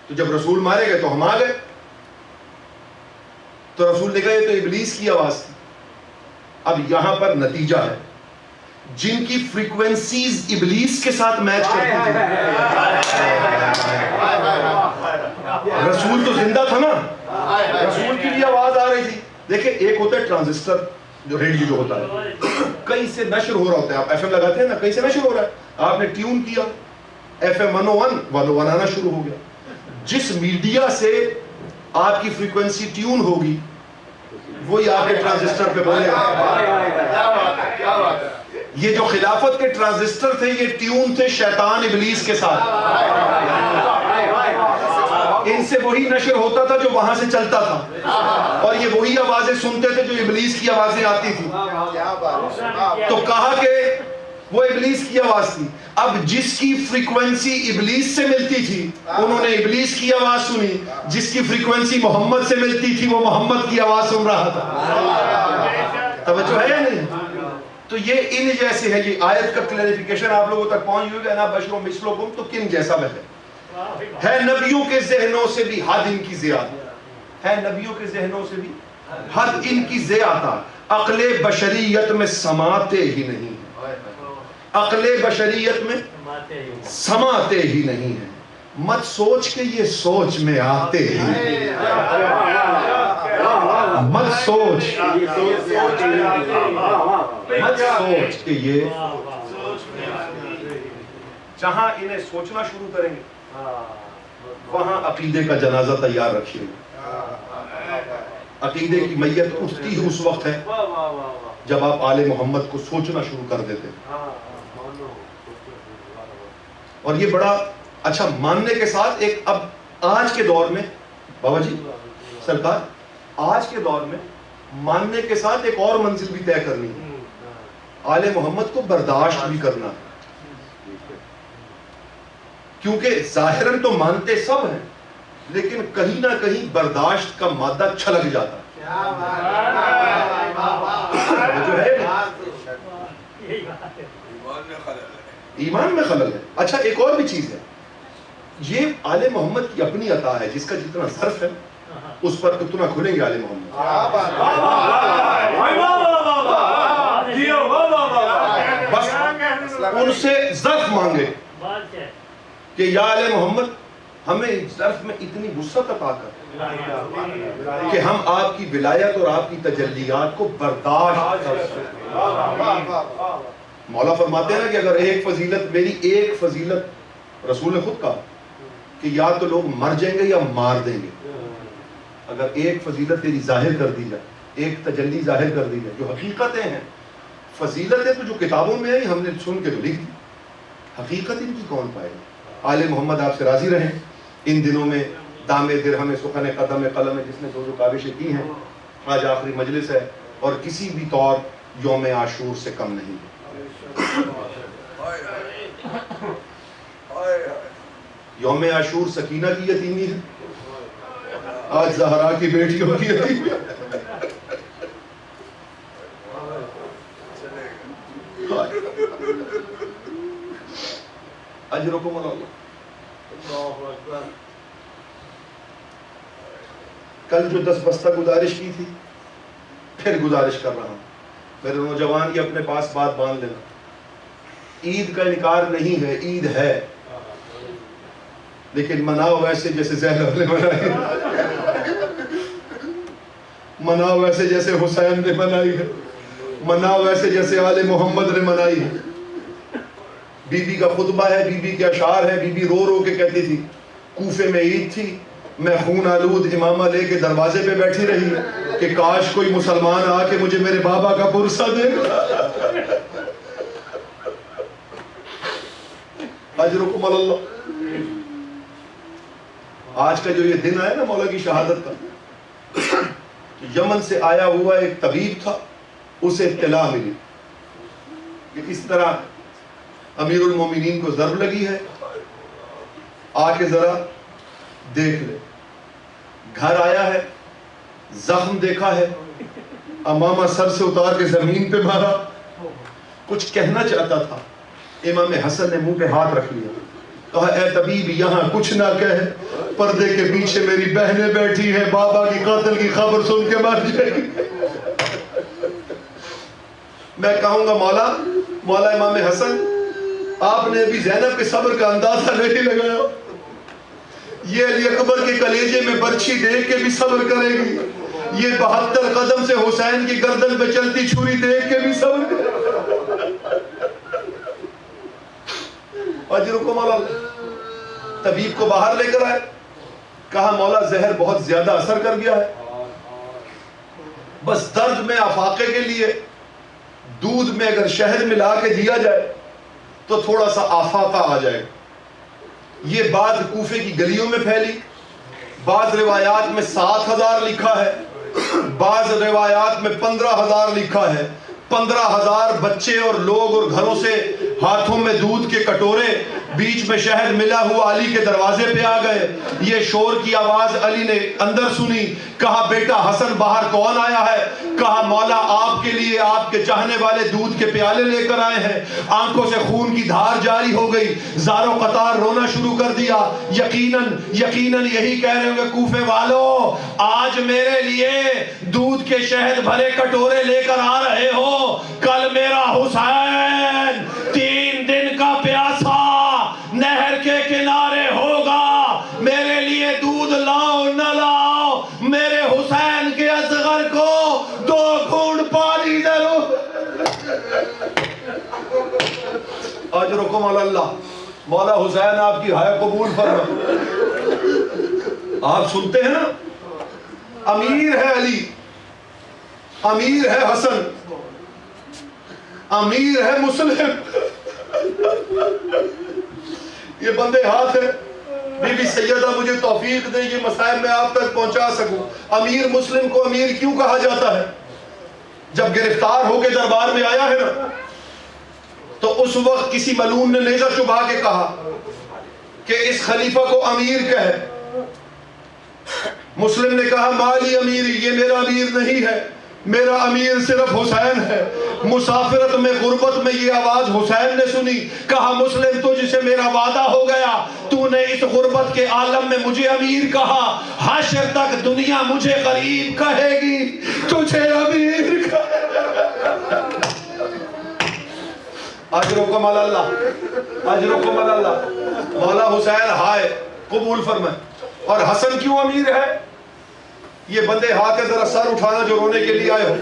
تو جب رسول مارے گئے تو ہم آ گئے. تو رسول نے کہا یہ تو ابلیس کی آواز تھی. اب یہاں پر نتیجہ ہے, جن کی فریکوینسیز ابلیس کے ساتھ میچ کرتی تھی, رسول تو زندہ تھا نا, رسول کی بھی آواز آ رہی تھی. دیکھیں ایک ہوتا ہے ٹرانزسٹر, جو ریڈیو جو ہوتا ہے, کہیں سے نشر ہو رہا ہوتا ہے, آپ ایف ایم لگاتے ہیں نا, کہیں سے نشر ہو رہا ہے, آپ نے ٹیون کیا ایف ایم 101 آنا شروع ہو گیا. جس میڈیا سے آپ کی فریکوینسی ٹیون ہوگی وہی آپ کے ٹرانزسٹر پہ بولے گا. یہ جو خلافت کے ٹرانزسٹر تھے یہ ٹیون تھے شیطان ابلیس کے ساتھ. ان سے وہی نشر ہوتا تھا جو وہاں سے چلتا تھا, اور یہ وہی آوازیں سنتے تھے جو ابلیس کی آوازیں آتی تھی. تو کہا کہ وہ ابلیس کی آواز تھی. اب جس کی فریکوینسی ابلیس سے ملتی تھی انہوں نے ابلیس کی آواز سنی, جس کی فریکوینسی محمد سے ملتی تھی وہ محمد کی آواز سن رہا تھا. توجہ ہے یا نہیں؟ تو یہ ان جیسے ہے. یہ آیت کا کلیریفیکیشن آپ لوگوں تک پہنچ ہوگا نا, بشروں مثلکم, تو کن جیسا وہ ہے. نبیوں کے ذہنوں سے بھی حد ان کی زیادہ ہے, نبیوں کے ذہنوں سے بھی حد ان کی زیادہ. عقل بشریت میں سماتے ہی نہیں ہیں, عقل بشریت میں سماتے ہی نہیں ہیں. مت سوچ کے یہ سوچ میں آتے ہیں, مت سوچ کہ یہ جہاں انہیں سوچنا شروع کریں گے وہاں عقیدے کا جنازہ تیار رکھیے. عقیدے کی میت اٹھتی ہی اس وقت ہے جب آپ آل محمد کو سوچنا شروع کر دیتے ہیں. اور یہ بڑا اچھا ماننے کے ساتھ ایک, اب آج کے دور میں بابا جی سرکار, آج کے دور میں ماننے کے ساتھ ایک اور منزل بھی طے کرنی ہے, آل محمد کو برداشت بھی کرنا ہے. کیونکہ ظاہراً تو مانتے سب ہیں لیکن کہیں نہ کہیں برداشت کا مادہ چھلک جاتا ہے. جو ہے ایمان میں خلل ہے. اچھا ایک اور بھی چیز ہے, یہ آل محمد کی اپنی عطا ہے, جس کا جتنا ظرف ہے اس پر اتنا کھلیں گے آل محمد. بس ان سے ظرف مانگے کہ یا آل محمد ہمیں ظرف میں اتنی وسعت عطا کر کہ ہم آپ کی ولایت اور آپ کی تجلیات کو برداشت کر سکیں. مولا فرماتے ہیں نا کہ اگر ایک فضیلت, میری ایک فضیلت, رسول نے خود کہا کہ یا تو لوگ مر جائیں گے یا مار دیں گے, اگر ایک فضیلت تیری ظاہر کر دی جائے, ایک تجلی ظاہر کر دی جائے, جو حقیقتیں ہیں. فضیلتیں تو جو کتابوں میں ہیں ہم نے سن کے تو لکھ دی, حقیقت ان کی کون پائے گا. آل محمد آپ سے راضی رہیں. ان دنوں میں دام درہم سخن قدم قلم, جس نے جو کاوشیں کی ہیں, آج آخری مجلس ہے اور کسی بھی طور یوم عاشور سے کم نہیں ہے. یوم عاشور سکینہ کی یتیمی ہے, آج زہرا کی بیٹیوں کی یتیمی ہے. اجرکم اللہ. کل جو 10 بستہ گزارش کی تھی پھر گزارش کر رہا ہوں, میرے نوجوان یہ اپنے پاس بات باندھ لینا. عید کا انکار نہیں ہے, عید ہے, لیکن مناؤ ویسے جیسے زینب نے منائی, مناؤ ویسے جیسے حسین نے منائی ہے, مناؤ ویسے جیسے آل محمد نے منائی ہے. بی بی کا خطبہ ہے, بی بی کے اشعار ہے. بی بی رو رو کے کہتی تھی کوفے میں عید تھی, میں خون آلود امامہ لے کے دروازے پہ بیٹھی رہی کہ کاش کوئی مسلمان آ کے مجھے میرے بابا کا پرسہ دے. اجرکم اللہ. آج کا جو یہ دن آیا نا مولا کی شہادت کا, یمن سے آیا ہوا ایک طبیب تھا, اسے اطلاع ملی کہ اس طرح امیر المومنین کو ضرب لگی ہے, آ کے ذرا دیکھ لے. گھر آیا ہے, زخم دیکھا ہے, امامہ سر سے اتار کے زمین پہ مارا. کچھ کہنا چاہتا تھا, امام حسن نے منہ پہ ہاتھ رکھ لیا, کہا اے طبیب یہاں کچھ نہ کہے, پردے کے پیچھے میری بہنیں بیٹھی ہیں, بابا کی قاتل کی خبر سن کے مر جائے گی. میں کہوں گا مولا, مولا امام حسن آپ نے ابھی زینب کے صبر کا اندازہ نہیں لگایا. یہ علی اکبر کے کلیجے میں برچھی دیکھ کے بھی صبر کرے گی, یہ 72 قدم سے حسین کی گردن پہ چلتی چھری دیکھ کے بھی صبر کرے گی. اجرکم علی اللہ. طبیب کو باہر لے کر آئے, کہا مولا زہر بہت زیادہ اثر کر گیا ہے, بس درد میں افاقے کے لیے دودھ میں اگر شہد ملا کے دیا جائے تو تھوڑا سا آفاقہ آ جائے. یہ بات کوفے کی گلیوں میں پھیلی. بعض روایات میں 7,000 لکھا ہے, بعض روایات میں 15,000 لکھا ہے. 15,000 بچے اور لوگ اور گھروں سے ہاتھوں میں دودھ کے کٹورے, بیچ میں شہد ملا ہوا علی کے دروازے پہ آ گئے. یہ شور کی آواز علی نے اندر سنی. کہا بیٹا حسن باہر کون آیا ہے؟ کہا مولا آپ کے لیے آپ کے چاہنے والے دودھ کے پیالے لے کر آئے ہیں. آنکھوں سے خون کی دھار جاری ہو گئی, زار و قطار رونا شروع کر دیا. یقیناً یہی کہہ رہے ہوں گے کوفے والو, آج میرے لیے دودھ کے شہد بھرے کٹورے لے کر آ رہے ہو, کل میرا حسین 3 دن کا پیاسا نہر کے کنارے ہوگا. میرے لیے دودھ لاؤ نہ لاؤ, میرے حسین کے اصغر کو 2 گھونٹ پانی ضرور. اجرکم علی اللہ. مولا حسین آپ کی ہائے قبول فرمائے. آپ سنتے ہیں نا, امیر ہے علی, امیر ہے حسن, امیر ہے مسلم. یہ بندے ہاتھ ہے. بی بی سیدہ مجھے توفیق دے یہ مسائل میں آپ تک پہنچا سکوں. امیر مسلم کو امیر کیوں کہا جاتا ہے؟ جب گرفتار ہو کے دربار میں آیا ہے نا, تو اس وقت کسی ملعون نے نیزہ چبھا کے کہا کہ اس خلیفہ کو امیر کہے. مسلم نے کہا مالی امیری, یہ میرا امیر نہیں ہے, میرا امیر صرف حسین ہے. مسافرت میں غربت میں یہ آواز حسین نے سنی. کہا مسلم تجھ سے میرا وعدہ ہو گیا, تو نے اس غربت کے عالم میں مجھے امیر کہا, حشر تک دنیا مجھے غریب کہے گی, تجھے امیر کہے. اجرکم علی اللہ, اجرکم علی اللہ. مولا حسین ہائے قبول فرمائے. اور حسن کیوں امیر ہے؟ یہ بندے ہاتھ ذرا سر اٹھانا جو رونے کے لیے آئے ہو.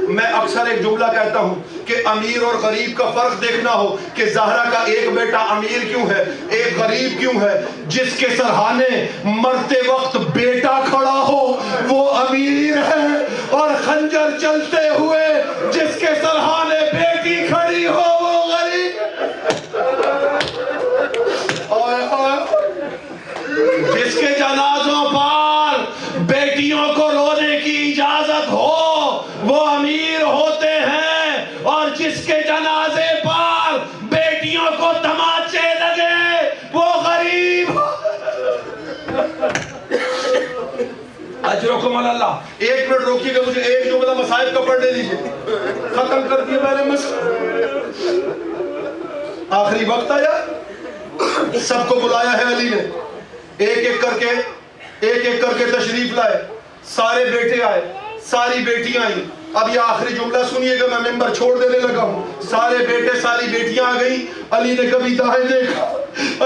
میں اکثر ایک جملہ کہتا ہوں کہ امیر اور غریب کا فرق دیکھنا ہو کہ زہرا کا ایک بیٹا امیر کیوں ہے, ایک غریب کیوں ہے. جس کے سرہانے مرتے وقت بیٹا کھڑا ہو وہ امیر ہے, اور خنجر چلتے ہوئے جس کے سرہانے بیٹی کھڑی ہو وہ غریب. جس کے جنازوں پر بیٹیوں کو رونے کی اجازت ہو وہ امیر ہوتے ہیں, اور جس کے جنازے پر بیٹیوں کو تماچے لگے وہ غریب. اجرکم علی اللہ. 1 منٹ روکیے گا, مجھے ایک جملہ مصائب کا پڑھنے دیجیے, ختم کر دیا میں نے. آخری وقت آیا, سب کو بلایا ہے علی نے, ایک ایک کر کے تشریف لائے. سارے بیٹے آئے, ساری بیٹیاں آئیں. اب یہ آخری جملہ سنیے گا, میں ممبر چھوڑ دینے لگا ہوں. سارے بیٹے ساری بیٹیاں آ گئیں. علی نے کبھی دائیں دیکھا,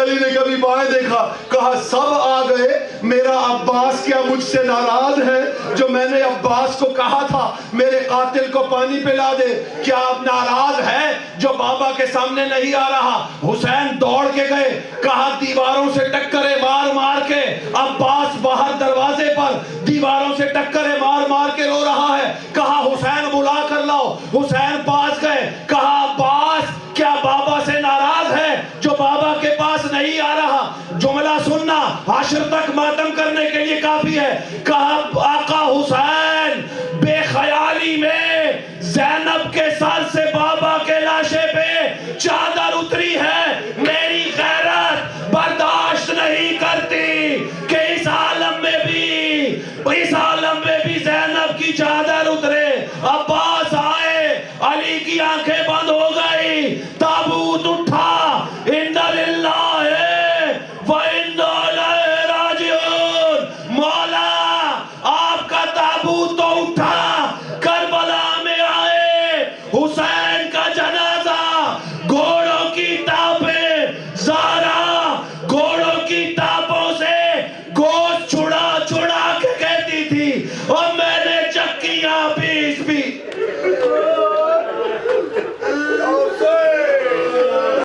علی نے کبھی بائیں دیکھا. کہا سب آ گئے, میرا عباس کیا مجھ سے ناراض ہے جو میں نے عباس کو کہا تھا میرے قاتل کو پانی پلا دے؟ کیا اب ناراض ہے جو بابا کے سامنے نہیں آ رہا؟ حسین دوڑ کے گئے, کہا دیواروں سے ٹکرے مار مار کے. عباس باہر دروازے پر دیواروں سے ٹکرے مار مار کے رو رہا ہے. کہا حسین بلا کر لاؤ. حسین پاس گئے, کہا عباس کیا بابا سے ناراض ہے جو بابا کے پاس نہیں آ رہا؟ جملہ سننا حشر تک ماتم کرنے کے لیے کافی ہے. کہا آقا حسین